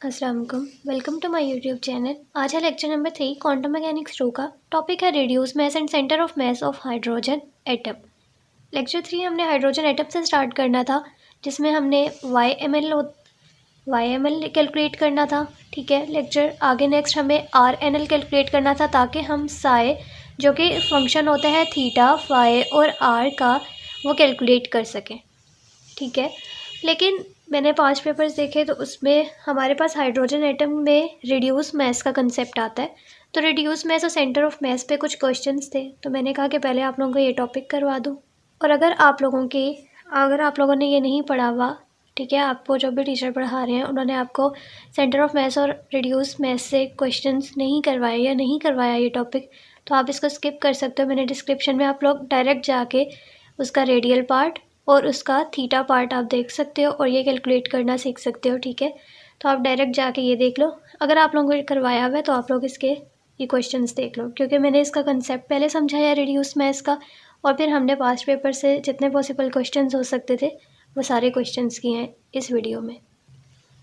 अस्सलाम वालेकुम, welcome to my YouTube channel. आज है लेक्चर नंबर 3 क्वांटम मैकेनिक्स 2 का। टॉपिक है reduce mass and centre of mass of hydrogen atom. Lecture 3 हमने हाइड्रोजन एटम से स्टार्ट करना था, जिसमें हमने वाई एम एल कैलकुलेट करना था। ठीक है, लेक्चर आगे नेक्स्ट हमें आर एन एल कैलकुलेट करना था, ताकि हम साई जो कि फंक्शन होता है थीटा फाई और आर का, वो कैलकुलेट कर सकें। ठीक है, लेकिन मैंने 5 पेपर्स देखे तो उसमें हमारे पास हाइड्रोजन एटम में रिड्यूस मैस का कंसेप्ट आता है। तो रिड्यूस मैस और सेंटर ऑफ मैस पे कुछ क्वेश्चंस थे, तो मैंने कहा कि पहले आप लोगों को ये टॉपिक करवा दूँ। और अगर आप लोगों ने ये नहीं पढ़ा हुआ, ठीक है, आपको जो भी टीचर पढ़ा रहे हैं उन्होंने आपको सेंटर ऑफ मैस और रिड्यूस मैस से क्वेश्चंस नहीं करवाए या नहीं करवाया ये टॉपिक, तो आप इसको स्किप कर सकते हो। मैंने डिस्क्रिप्शन में आप लोग डायरेक्ट जाके उसका रेडियल पार्ट और उसका थीटा पार्ट आप देख सकते हो और ये कैलकुलेट करना सीख सकते हो। ठीक है, तो आप डायरेक्ट जाके ये देख लो। अगर आप लोगों को करवाया हुआ है तो आप लोग इसके ये क्वेश्चंस देख लो, क्योंकि मैंने इसका कंसेप्ट पहले समझाया रिड्यूस मैथ्स का, और फिर हमने पास्ट पेपर से जितने पॉसिबल क्वेश्चंस हो सकते थे वो सारे क्वेश्चंस किए हैं इस वीडियो में।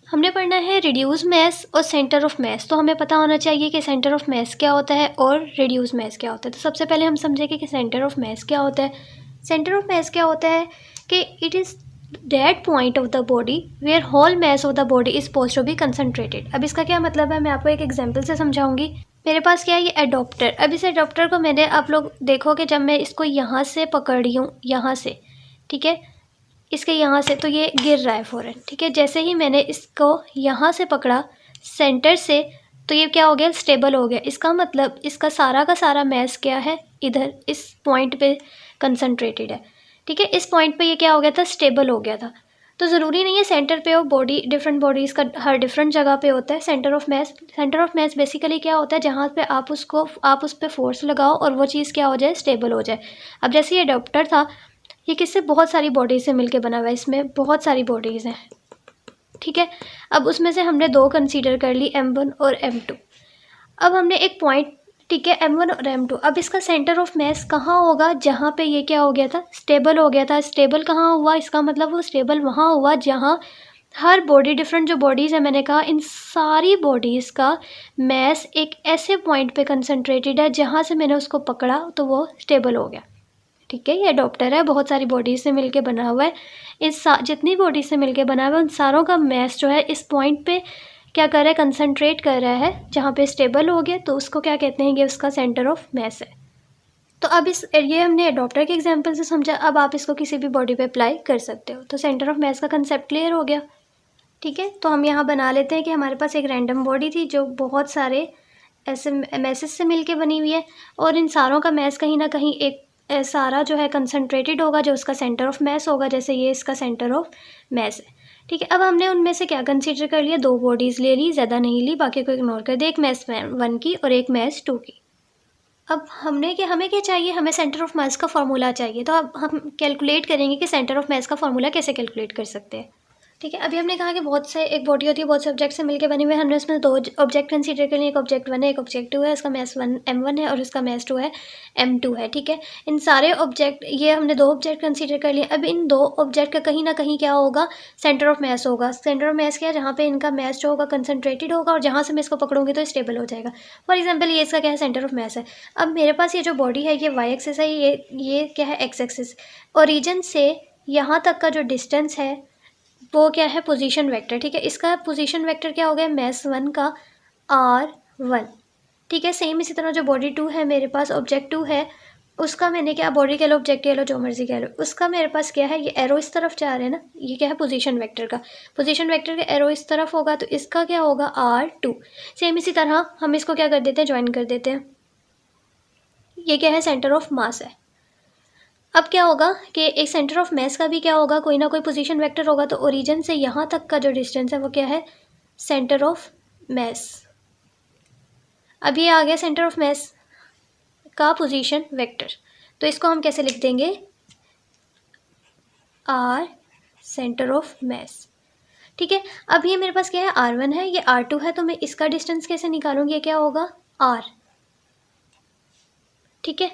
हमने पढ़ना है रिड्यूस मैथ्स और सेंटर ऑफ मैथ्स। तो हमें पता होना चाहिए कि सेंटर ऑफ मैथ्स क्या होता है और रिड्यूस मैथ्स क्या होता है। तो सबसे पहले हम समझेंगे कि सेंटर ऑफ मैथ्स क्या होता है। सेंटर ऑफ मैथ्स क्या होता है कि it is that point of the body where whole mass of the body is pose to be concentrated. अब इसका क्या मतलब है, मैं आपको एक एग्जांपल से समझाऊंगी। मेरे पास क्या है, ये एडोप्टर। अब इस एडोप्टर को मैंने, आप लोग देखो कि जब मैं इसको यहाँ से पकड़ रही हूँ, यहाँ से, ठीक है, इसके यहाँ से, तो ये गिर रहा है फ़ौरन। ठीक है, जैसे ही मैंने इसको यहाँ से पकड़ा सेंटर से, तो ये क्या हो गया, स्टेबल हो गया। इसका मतलब इसका सारा का सारा मैस क्या है, इधर इस पॉइंट पे कंसंट्रेटेड है। ठीक है, इस पॉइंट पे ये क्या हो गया था, स्टेबल हो गया था। तो ज़रूरी नहीं है सेंटर पे हो, बॉडी डिफरेंट बॉडीज़ का हर डिफरेंट जगह पे होता है centre of mess. Centre of mess basically क्या होता है, जहाँ पे आप उस पर फोर्स लगाओ और वो चीज़ क्या हो जाए, स्टेबल हो जाए। अब जैसे ये अडॉप्टर था, ये किससे, बहुत सारी बॉडीज़ से मिलके बना हुआ है, इसमें बहुत सारी बॉडीज़ हैं। ठीक है, अब उसमें से हमने दो कंसीडर कर ली, M1 और M2। अब हमने एक पॉइंट, ठीक है, M1 और M2, अब इसका सेंटर ऑफ मैस कहाँ होगा, जहाँ पे ये क्या हो गया था, स्टेबल हो गया था। स्टेबल कहाँ हुआ, इसका मतलब वो स्टेबल वहाँ हुआ जहाँ हर बॉडी, डिफरेंट जो बॉडीज़ है, मैंने कहा इन सारी बॉडीज़ का मैस एक ऐसे पॉइंट पे कंसंट्रेटेड है जहाँ से मैंने उसको पकड़ा तो वो स्टेबल हो गया। ठीक है, ये अडॉप्टर है, बहुत सारी बॉडीज से मिलके बना हुआ है। जितनी बॉडीज से मिलके बना हुआ है उन सारों का मैस जो है इस पॉइंट पे क्या कर रहा है, कंसंट्रेट कर रहा है, जहाँ पे स्टेबल हो गया, तो उसको क्या कहते हैं, ये उसका सेंटर ऑफ मैस है। तो अब ये हमने अडॉप्टर के एग्जाम्पल से समझा। अब आप इसको किसी भी बॉडी पे अप्लाई कर सकते हो। तो सेंटर ऑफ मैस का कंसेप्ट क्लियर हो गया। ठीक है, तो हम यहाँ बना लेते हैं कि हमारे पास एक रैंडम बॉडी थी जो बहुत सारे ऐसे मैसेज से मिलके बनी हुई है, और इन सारों का मैस कहीं ना कहीं एक सारा जो है कंसंट्रेटेड होगा, जो उसका सेंटर ऑफ मैस होगा। जैसे ये इसका सेंटर ऑफ मैस है। ठीक है, अब हमने उनमें से क्या कंसीडर कर लिया, दो बॉडीज़ ले ली, ज़्यादा नहीं ली, बाकी को इग्नोर कर दिया। एक मैस 1 की और एक मैस 2 की। अब हमें क्या चाहिए, हमें सेंटर ऑफ मैस का फार्मूला चाहिए। तो अब हम कैलकुलेट करेंगे कि सेंटर ऑफ मैस का फार्मूला कैसे कैलकुलेट कर सकते हैं। ठीक है, अभी हमने कहा कि बहुत से एक बॉडी होती है, बहुत से ऑब्जेक्ट से मिलकर बने हुए हैं। हमने उसमें दो ऑब्जेक्ट कंसीडर कर लिए, एक ऑब्जेक्ट 1 है, एक ऑब्जेक्ट 2 है। उसका मैस 1 M1 है और उसका मैस 2 है M2 है। ठीक है, इन सारे ऑब्जेक्ट, ये हमने दो ऑब्जेक्ट कंसीडर कर लिए। अब इन दो ऑब्जेक्ट का कहीं ना कहीं क्या होगा, सेंटर ऑफ मैस होगा। सेंटर ऑफ मैस क्या है, जहाँ पे इनका मैस जो होगा कंसनट्रेटेड होगा, और जहाँ से मैं इसको पकड़ूंगी तो स्टेबल हो जाएगा। फॉर एग्जाम्पल ये इसका क्या है, सेंटर ऑफ मैस है। अब मेरे पास ये जो बॉडी है, ये वाई एक्सिस है, ये क्या है, एक्स एक्सिस। ओरिजिन से यहाँ तक का जो डिस्टेंस है वो क्या है, पोजीशन वेक्टर। ठीक है, इसका पोजीशन वेक्टर क्या हो गया, मैस 1 का R1। ठीक है, सेम इसी तरह जो बॉडी 2 है, मेरे पास ऑब्जेक्ट 2 है, उसका मैंने क्या, बॉडी कह लो, ऑब्जेक्ट कह लो, जो मर्जी कह लो, उसका मेरे पास क्या है, ये एरो इस तरफ जा रहे हैं ना, ये क्या है, पोजीशन वेक्टर का। पोजीशन वेक्टर का एरो इस तरफ होगा, तो इसका क्या होगा, R2। सेम इसी तरह हम इसको क्या कर देते हैं, ज्वाइन कर देते हैं। ये क्या है, सेंटर ऑफ मास है। अब क्या होगा कि एक सेंटर ऑफ मैस का भी क्या होगा, कोई ना कोई पोजीशन वेक्टर होगा। तो ओरिजिन से यहाँ तक का जो डिस्टेंस है वो क्या है, सेंटर ऑफ मैस। अब ये आ गया सेंटर ऑफ मैस का पोजीशन वेक्टर। तो इसको हम कैसे लिख देंगे, R सेंटर ऑफ मैस। ठीक है, अब ये मेरे पास क्या है, R1 है, ये R2 है, तो मैं इसका डिस्टेंस कैसे निकालूंगी, ये क्या होगा, R। ठीक है,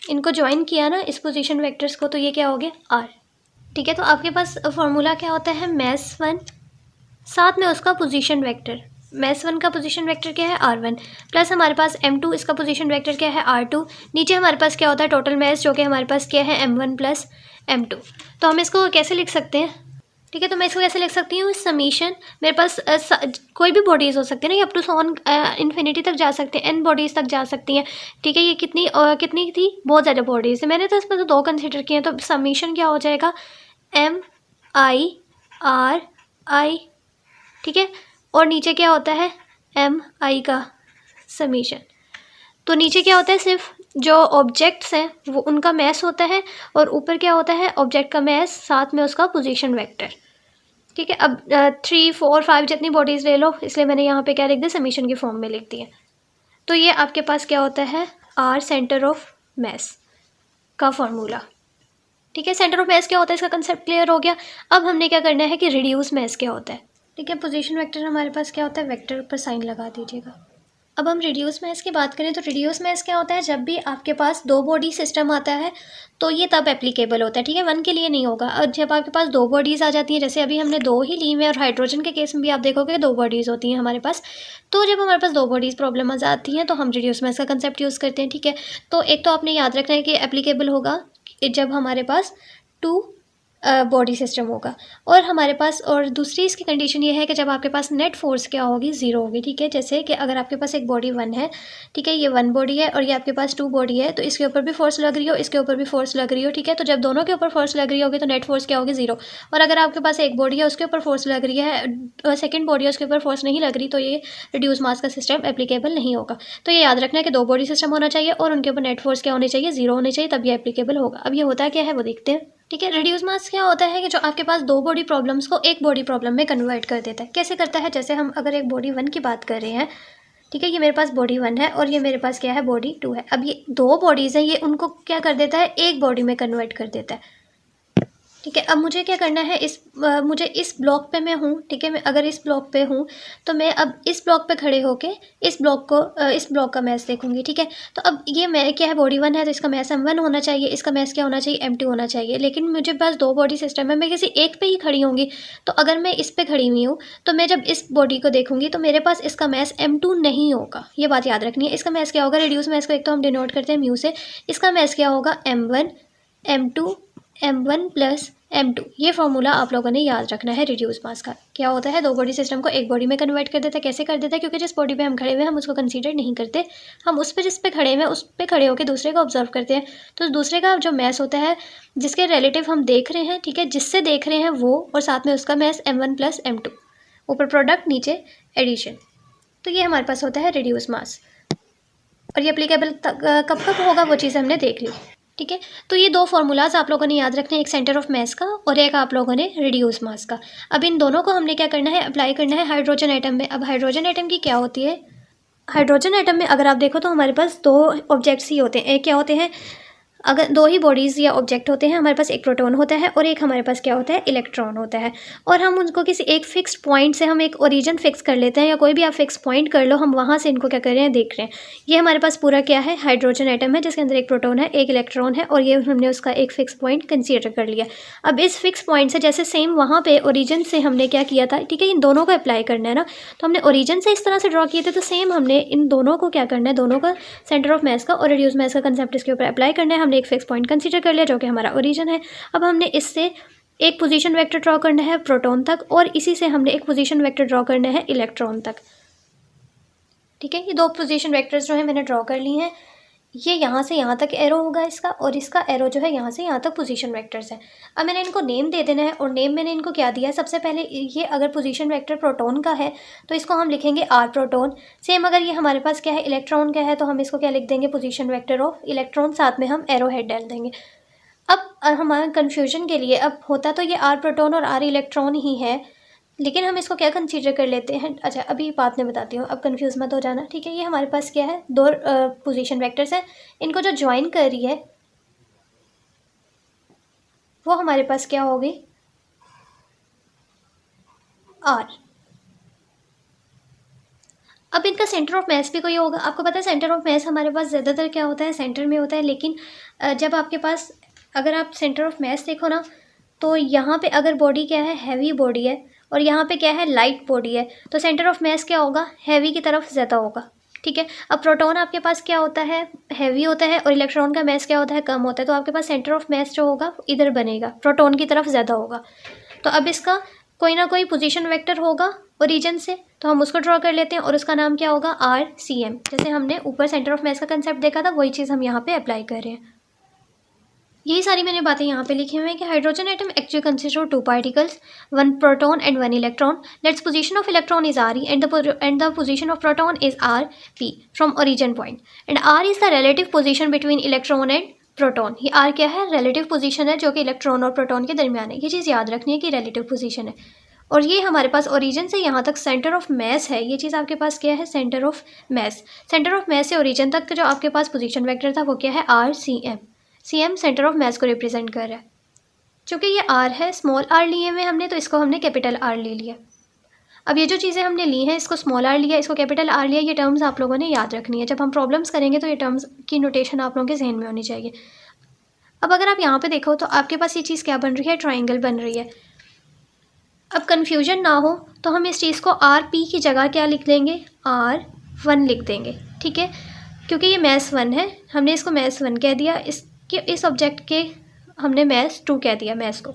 इनको ज्वाइन किया ना इस पोजीशन वेक्टर्स को, तो ये क्या हो गया, R। ठीक है, तो आपके पास फॉर्मूला क्या होता है, मैस 1 साथ में उसका पोजीशन वेक्टर, मैस 1 का पोजीशन वेक्टर क्या है R1, प्लस हमारे पास M2 इसका पोजीशन वेक्टर क्या है R2, नीचे हमारे पास क्या होता है टोटल मैस जो कि हमारे पास क्या है M1 प्लस M2। तो हम इसको कैसे लिख सकते हैं, ठीक है। तो मैं इसको कैसे लिख सकती हूँ, समीशन मेरे पास कोई भी बॉडीज़ हो सकती है ना, ये अप टू ऑन इन्फिनिटी तक जा सकते हैं, n बॉडीज़ तक जा सकती हैं, ठीक है। ये कितनी थी, बहुत ज़्यादा बॉडीज़ है, मैंने तो इसमें तो 2 कंसिडर किए हैं। तो समीशन क्या हो जाएगा, MI ठीक है, और नीचे क्या होता है MI का समीशन। तो नीचे क्या होता है, सिर्फ जो ऑब्जेक्ट्स हैं वो उनका मैस होता है, और ऊपर क्या होता है ऑब्जेक्ट का मैस साथ में उसका पोजीशन वेक्टर, ठीक है। अब 3, 4, 5 जितनी बॉडीज़ ले लो, इसलिए मैंने यहाँ पे क्या लिख दिया, समीशन की फॉर्म में लिख दिया। तो ये आपके पास क्या होता है R सेंटर ऑफ मैस का फॉर्मूला, ठीक है। सेंटर ऑफ मैस क्या होता है इसका कंसेप्ट क्लियर हो गया। अब हमने क्या करना है कि रिड्यूस मैस क्या होता है, ठीक है। पोजीशन वेक्टर हमारे पास क्या होता है, वेक्टर पर साइन लगा दीजिएगा। अब हम रिड्यूस मैस की बात करें तो रिड्यूस मैस क्या होता है, जब भी आपके पास 2 बॉडी सिस्टम आता है तो ये तब एप्लीकेबल होता है, ठीक है, 1 के लिए नहीं होगा। और जब आपके पास 2 बॉडीज़ आ जाती हैं, जैसे अभी हमने 2 ही ली हुई है, और हाइड्रोजन के केस में भी आप देखोगे 2 बॉडीज़ होती हैं हमारे पास। तो जब हमारे पास 2 बॉडीज़ प्रॉब्लम आ जाती हैं तो हम रिड्यूस मैस का कंसेप्ट यूज़ करते हैं, ठीक है। तो एक तो आपने याद रखना है कि एप्लीकेबल होगा जब हमारे पास 2 बॉडी सिस्टम होगा, और हमारे पास और दूसरी इसकी कंडीशन ये है कि जब आपके पास नेट फोर्स क्या होगी, 0 होगी, ठीक है। जैसे कि अगर आपके पास एक बॉडी 1 है, ठीक है, ये 1 बॉडी है और ये आपके पास 2 बॉडी है, तो इसके ऊपर भी फोर्स लग रही हो, इसके ऊपर भी फोर्स लग रही हो, ठीक है। तो जब दोनों के ऊपर फोर्स लग रही होगी तो नेट फोर्स क्या होगी, 0। और अगर आपके पास एक बॉडी है उसके ऊपर फोर्स लग रही है, सेकेंड बॉडी है उसके ऊपर फोर्स नहीं लग रही, तो ये रिड्यूस मास का सिस्टम एप्लीकेबल नहीं होगा। तो ये याद रखना है कि 2 बॉडी सिस्टम होना चाहिए और उनके ऊपर नेट फोर्स क्या होने चाहिए, 0 होने चाहिए, तब ये एप्लीकेबल होगा। अब ये होता क्या है वो देखते हैं, ठीक है। रिड्यूस मास क्या होता है कि जो आपके पास 2 बॉडी प्रॉब्लम्स को एक बॉडी प्रॉब्लम में कन्वर्ट कर देता है। कैसे करता है, जैसे हम अगर एक बॉडी 1 की बात कर रहे हैं, ठीक है, ये मेरे पास बॉडी 1 है और ये मेरे पास क्या है बॉडी 2 है। अब ये 2 बॉडीज़ हैं, ये उनको क्या कर देता है, एक बॉडी में कन्वर्ट कर देता है, ठीक है। अब मुझे क्या करना है, मुझे इस ब्लॉक पे मैं हूँ, ठीक है। मैं अगर इस ब्लॉक पे हूँ तो मैं अब इस ब्लॉक पे खड़े होके इस ब्लॉक का मैस देखूंगी, ठीक है। तो अब ये मैं क्या है, बॉडी 1 है तो इसका मैस M1 होना चाहिए, इसका मैस क्या होना चाहिए, M2 होना चाहिए। लेकिन मुझे पास 2 बॉडी सिस्टम है, मैं किसी एक पे ही खड़ी होंगी। तो अगर मैं इस पे खड़ी हुई हूँ तो मैं जब इस बॉडी को देखूंगी तो मेरे पास इसका मैस M2 नहीं होगा, ये बात याद रखनी है। इसका मैस क्या होगा, रिड्यूस मैस को एक तो हम डिनोट करते हैं म्यू से, इसका मैस क्या होगा M1 M2 M1 plus M2। ये फॉर्मूला आप लोगों ने याद रखना है। रिड्यूस मास का क्या होता है, 2 बॉडी सिस्टम को एक बॉडी में कन्वर्ट कर देता है। कैसे कर देता है, क्योंकि जिस बॉडी पे हम खड़े हुए हैं हम उसको कंसीडर नहीं करते, हम उस पे जिस पे खड़े हुए हैं उस पे खड़े होकर दूसरे को ऑब्जर्व करते हैं। तो दूसरे का जो मैस होता है जिसके रिलेटिव हम देख रहे हैं, ठीक है, जिससे देख रहे हैं वो, और साथ में उसका मैस M1 प्लस M2, ऊपर प्रोडक्ट नीचे एडिशन। तो ये हमारे पास होता है रिड्यूस मास, और ये अप्लीकेबल कब कब होगा वो चीज़ हमने देख ली, ठीक है। तो ये 2 फार्मूलाज आप लोगों ने याद रखने हैं, एक सेंटर ऑफ मैस का और एक आप लोगों ने रिड्यूस मास का। अब इन दोनों को हमने क्या करना है, अप्लाई करना है हाइड्रोजन एटम में। अब हाइड्रोजन एटम की क्या होती है, हाइड्रोजन एटम में अगर आप देखो तो हमारे पास 2 ऑब्जेक्ट्स ही होते हैं। एक क्या होते हैं, अगर 2 ही बॉडीज़ या ऑब्जेक्ट होते हैं, हमारे पास एक प्रोटॉन होता है और एक हमारे पास क्या होता है, इलेक्ट्रॉन होता है। और हम उनको किसी एक फिक्स्ड पॉइंट से हम एक ओरिजिन फिक्स कर लेते हैं, या कोई भी आप फिक्स पॉइंट कर लो, हम वहाँ से इनको क्या कर रहे हैं, देख रहे हैं। ये हमारे पास पूरा क्या है, हाइड्रोजन एटम है जिसके अंदर एक प्रोटॉन है, एक इलेक्ट्रॉन है, और ये हमने उसका एक फिक्स पॉइंट कंसीडर कर लिया। अब इस फिक्स पॉइंट से जैसे सेम वहाँ पे ओरिजिन से हमने क्या किया था, ठीक है, इन दोनों को अप्लाई करना है ना। तो हमने ओरिजिन से इस तरह से ड्रॉ किए थे, तो सेम हमने इन दोनों को क्या करना है, दोनों का सेंटर ऑफ मैस का और रिड्यूस मैस का कंसेप्ट इसके ऊपर अप्लाई करना है। हमने एक फिक्स पॉइंट कंसीडर कर लिया जो कि हमारा ओरिजिन है। अब हमने इससे एक पोजीशन वेक्टर ड्रॉ करना है प्रोटॉन तक, और इसी से हमने एक पोजीशन वेक्टर ड्रॉ करना है इलेक्ट्रॉन तक, ठीक है। ये 2 पोजीशन वेक्टर्स जो है मैंने ड्रॉ कर ली हैं। ये यहाँ से यहाँ तक एरो होगा इसका, और इसका एरो जो है यहाँ से यहाँ तक पोजीशन वेक्टर्स है। अब मैंने इनको नेम दे देना है, और नेम मैंने इनको क्या दिया है, सबसे पहले ये अगर पोजीशन वेक्टर प्रोटॉन का है तो इसको हम लिखेंगे R प्रोटॉन। सेम अगर ये हमारे पास क्या है, इलेक्ट्रॉन का है, तो हम इसको क्या लिख देंगे, पोजीशन वेक्टर ऑफ इलेक्ट्रॉन, साथ में हम एरो हेड डाल देंगे। अब हमारे कन्फ्यूजन के लिए, अब होता तो ये R प्रोटॉन और R इलेक्ट्रॉन ही है, लेकिन हम इसको क्या कंसीडर कर लेते हैं, अच्छा अभी बात में बताती हूँ, अब कंफ्यूज मत हो जाना, ठीक है। ये हमारे पास क्या है, 2 पोजीशन वेक्टर्स हैं, इनको जो ज्वाइन कर रही है वो हमारे पास क्या होगी, R। अब इनका सेंटर ऑफ मैस भी कोई होगा। आपको पता है सेंटर ऑफ मैस हमारे पास ज़्यादातर क्या होता है, सेंटर में होता है। लेकिन जब आपके पास, अगर आप सेंटर ऑफ मैस देखो ना, तो यहाँ पे अगर बॉडी क्या है, हैवी बॉडी है, और यहाँ पे क्या है, लाइट बॉडी है, तो सेंटर ऑफ मास क्या होगा, हैवी की तरफ ज़्यादा होगा। ठीक है, अब प्रोटॉन आपके पास क्या होता है, हैवी होता है, और इलेक्ट्रॉन का मास क्या होता है, कम होता है, तो आपके पास सेंटर ऑफ मास जो होगा इधर बनेगा, प्रोटॉन की तरफ ज़्यादा होगा। तो अब इसका कोई ना कोई पोजीशन वेक्टर होगा ओरिजिन से, तो हम उसको ड्रॉ कर लेते हैं और उसका नाम क्या होगा, RCM। जैसे हमने ऊपर सेंटर ऑफ मास का कंसेप्ट देखा था, वही चीज़ हम यहाँ पे अप्लाई कर रहे हैं। यही सारी मैंने बातें यहाँ पे लिखी हुई हैं कि hydrogen atom actually consist of 2 particles, 1 proton and 1 electron. Let's position of electron is RE and the position of proton is RP from origin point, and R is the relative position between electron and proton. ये R क्या है, relative position है जो कि electron और proton के दरमियान है। ये चीज़ याद रखनी है कि रिलेटिव पोजीशन है। और ये हमारे पास ओरिजिन से यहाँ तक सेंटर ऑफ मास है, ये चीज़ आपके पास क्या है, centre of mass. Centre of मास से ओरिजिन तक जो आपके पास पोजीशन वेक्टर था वो क्या है, RCM। CM सेंटर ऑफ मास को रिप्रेजेंट कर रहा है। चूँकि ये R है, स्मॉल r लिए हुए हमने, तो इसको हमने कैपिटल R ले लिया। अब ये जो चीज़ें हमने ली हैं, इसको स्मॉल r लिया, इसको कैपिटल R लिया, ये टर्म्स आप लोगों ने याद रखनी है। जब हम प्रॉब्लम्स करेंगे तो ये टर्म्स की नोटेशन आप लोगों के जहन में होनी चाहिए। अब अगर आप यहाँ पे देखो तो आपके पास ये चीज़ क्या बन रही है, ट्राइंगल बन रही है। अब कन्फ्यूजन ना हो तो हम इस चीज़ को RP की जगह क्या लिख देंगे, R1 लिख देंगे। ठीक है, क्योंकि ये मैथ्स 1 है, हमने इसको मैथ्स 1 कह दिया, इस ऑब्जेक्ट के हमने मैथ्स 2 कह दिया मैथ्स को,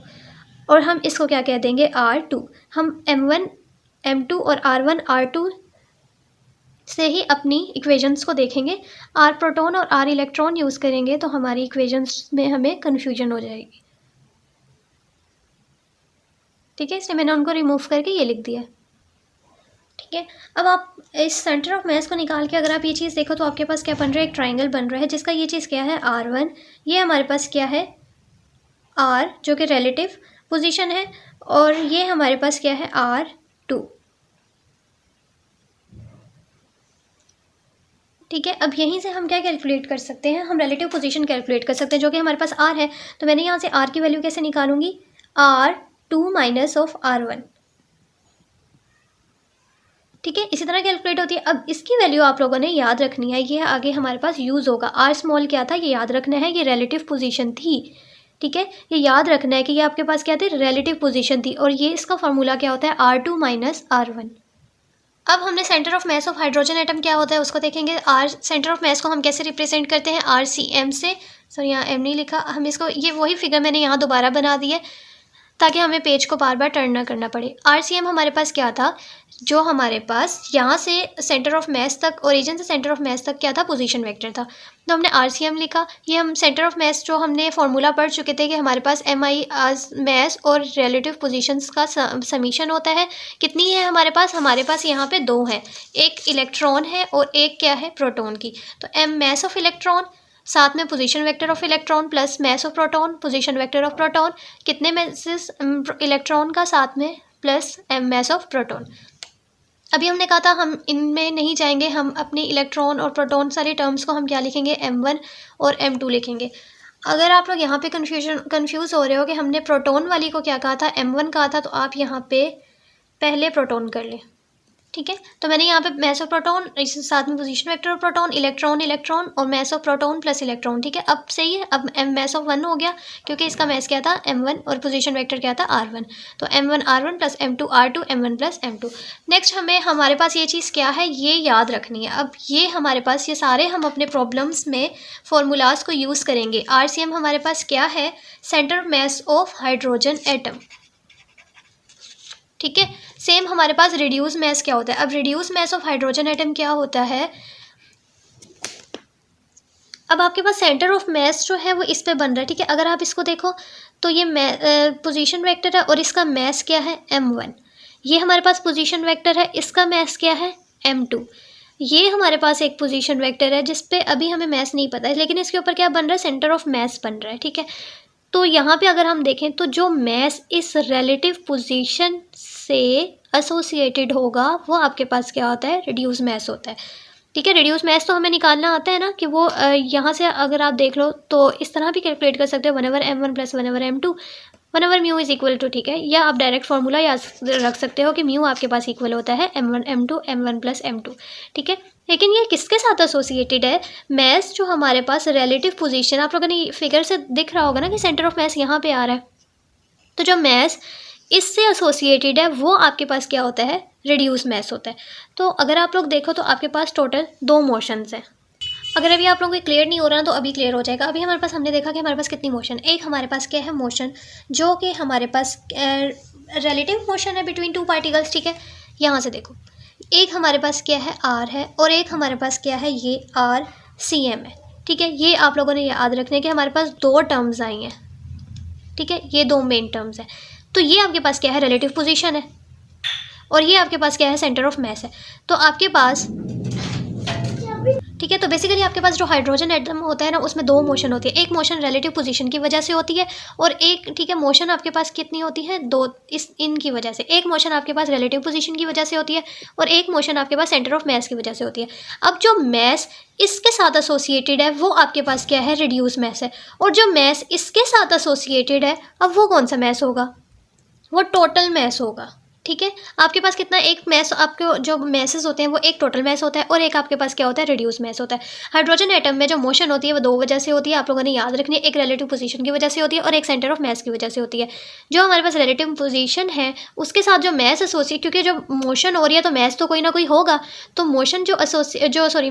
और हम इसको क्या कह देंगे, R2। हम M1 M2 और R1 R2 से ही अपनी इक्वेशंस को देखेंगे। R प्रोटॉन और R इलेक्ट्रॉन यूज़ करेंगे तो हमारी इक्वेशंस में हमें कन्फ्यूजन हो जाएगी। ठीक है, इसलिए मैंने उनको रिमूव करके ये लिख दिया। ठीक है, अब आप इस सेंटर ऑफ मास को निकाल के अगर आप ये चीज़ देखो तो आपके पास क्या बन रहा है, एक ट्राइंगल बन रहा है जिसका ये चीज़ क्या है, R1। ये हमारे पास क्या है, R जो कि रिलेटिव पोजीशन है, और ये हमारे पास क्या है, R2। ठीक है, अब यहीं से हम क्या कैलकुलेट कर सकते हैं, हम रिलेटिव पोजीशन कैलकुलेट कर सकते हैं, जो कि हमारे पास R है। तो मैंने यहाँ से R की वैल्यू कैसे निकालूंगी, R2 माइनस ऑफ R1। ठीक है, इसी तरह कैलकुलेट होती है। अब इसकी वैल्यू आप लोगों ने याद रखनी है, ये आगे हमारे पास यूज़ होगा। R स्मॉल क्या था, ये याद रखना है, ये रिलेटिव पोजीशन थी। ठीक है, ये याद रखना है कि ये आपके पास क्या थी, रिलेटिव पोजीशन थी, और ये इसका फार्मूला क्या होता है, R2 माइनस R1। अब हमने centre of mass of hydrogen atom क्या होता है उसको देखेंगे। R सेंटर ऑफ मास को हम कैसे रिप्रेजेंट करते हैं, RCM से। सॉरी, यहाँ M नहीं लिखा, हम इसको, ये वही फिगर मैंने यहाँ दोबारा बना दी है ताकि हमें पेज को बार बार टर्न ना करना पड़े। RCM हमारे पास क्या था, जो हमारे पास यहाँ से सेंटर ऑफ मास तक, ओरिजिन से सेंटर ऑफ मास तक क्या था, पोजीशन वेक्टर था, तो हमने RCM लिखा। ये हम सेंटर ऑफ मास जो हमने फॉर्मूला पढ़ चुके थे कि हमारे पास MI आज मास और रिलेटिव पोजीशंस का समीशन होता है। कितनी है हमारे पास यहाँ पे 2 है, एक इलेक्ट्रॉन है और एक क्या है, प्रोटॉन की। तो M मास ऑफ इलेक्ट्रॉन, साथ में position vector of electron plus mass of proton, position vector of proton, कितने मासेस इलेक्ट्रॉन का, साथ में plus M mass of proton. अभी हमने कहा था हम इनमें नहीं जाएंगे, हम अपने इलेक्ट्रॉन और प्रोटॉन सारे टर्म्स को हम क्या लिखेंगे, M1 और M2 लिखेंगे। अगर आप लोग यहाँ पे कंफ्यूज हो रहे हो कि हमने प्रोटॉन वाली को क्या कहा था, M1 कहा था, तो आप यहाँ पे पहले प्रोटॉन कर लें। ठीक है, तो मैंने यहाँ पे मास ऑफ प्रोटॉन, इस साथ में position vector of proton, electron और mass of proton plus electron. ठीक है, अब सही है, अब M मास ऑफ 1 हो गया क्योंकि इसका मास क्या था, M1, और पोजीशन वेक्टर क्या था, R1। तो M1 R1 plus M2 R2, M1 plus M2। Next हमें हमारे पास ये चीज़ क्या है, ये याद रखनी है। अब ये हमारे पास, ये सारे हम अपने प्रॉब्लम्स में फॉर्मूलाज को यूज़ करेंगे। RCM हमारे पास क्या है, centre mass of hydrogen atom. ठीक है, सेम हमारे पास रिड्यूस मास क्या होता है। अब reduce mass of hydrogen atom क्या होता है, अब आपके पास सेंटर ऑफ मास जो है वो इस पे बन रहा है। ठीक है, अगर आप इसको देखो तो ये पोजीशन वेक्टर है और इसका मास क्या है, M1। ये हमारे पास पोजीशन वेक्टर है, इसका मास क्या है, M2। ये हमारे पास एक पोजीशन वेक्टर है जिस पे अभी हमें मास नहीं पता है, लेकिन इसके ऊपर क्या बन रहा है, सेंटर ऑफ मास बन रहा है। ठीक है, तो यहाँ पे अगर हम देखें तो जो मास इस रिलेटिव पोजीशन से एसोसिएटेड होगा वो आपके पास क्या होता है, रिड्यूस मास होता है। ठीक है, रिड्यूस मास तो हमें निकालना आता है ना कि वो यहाँ से अगर आप देख लो तो इस तरह भी कैलकुलेट कर सकते हो, 1/m1 + 1/m2 1/μ = 2। ठीक है, या आप डायरेक्ट फार्मूला याद रख सकते हो कि म्यू आपके पास इक्वल होता है m1 m2 m1 + m2। ठीक है, लेकिन ये किसके साथ एसोसिएटेड है, मास जो हमारे पास रिलेटिव पोजीशन, आप लोगों ने फिगर से दिख रहा होगा ना कि सेंटर ऑफ मास यहाँ पे आ रहा है, तो जो मास इससे एसोसिएटेड है वो आपके पास क्या होता है, रिड्यूस मैस होता है। तो अगर आप लोग देखो तो आपके पास टोटल 2 मोशंस हैं। अगर अभी आप लोगों को क्लियर नहीं हो रहा तो अभी क्लियर हो जाएगा। अभी हमारे पास, हमने देखा कि हमारे पास कितनी मोशन, एक हमारे पास क्या है मोशन, जो कि हमारे पास रिलेटिव मोशन है बिटवीन 2 पार्टिकल्स, ठीक है। यहाँ से देखो, एक हमारे पास क्या है आर है और एक हमारे पास क्या है ये आर सी एम है, ठीक है। ये आप लोगों ने याद रखने के हमारे पास 2 टर्म्स आई हैं, ठीक है, ये 2 मेन टर्म्स हैं। तो ये आपके पास क्या है, रिलेटिव पोजीशन है, और ये आपके पास क्या है, सेंटर ऑफ मास है। तो आपके पास, ठीक है, तो बेसिकली आपके पास जो हाइड्रोजन एटम होता है ना, उसमें 2 मोशन होती है। एक मोशन रिलेटिव पोजीशन की वजह से होती है और एक, ठीक है, मोशन आपके पास कितनी होती है, 2, इस इनकी वजह से। एक मोशन आपके पास रिलेटिव पोजीशन की वजह से होती है और एक मोशन आपके पास सेंटर ऑफ मास की वजह से होती है। अब जो मास इसके साथ एसोसिएटेड है वो आपके पास क्या है, रिड्यूस मास है। और जो मास इसके साथ एसोसिएटेड है, अब वो कौन सा मास होगा, वो टोटल मास होगा, ठीक है। आपके पास कितना, एक मैस, आपके जो मैसेस होते हैं वो एक टोटल मैस होता है और एक आपके पास क्या होता है, रिड्यूस मैस होता है। हाइड्रोजन एटम में जो मोशन होती है वो 2 वजह से होती है, आप लोगों ने याद रखनी है। एक रिलेटिव पोजीशन की वजह से होती है और एक सेंटर ऑफ मैस की वजह से होती है। जो हमारे पास रिलेटिव पोजीशन है उसके साथ जो मैस एसोसिएट, क्योंकि जो मोशन हो रही है तो मैस तो कोई ना कोई होगा, तो मोशन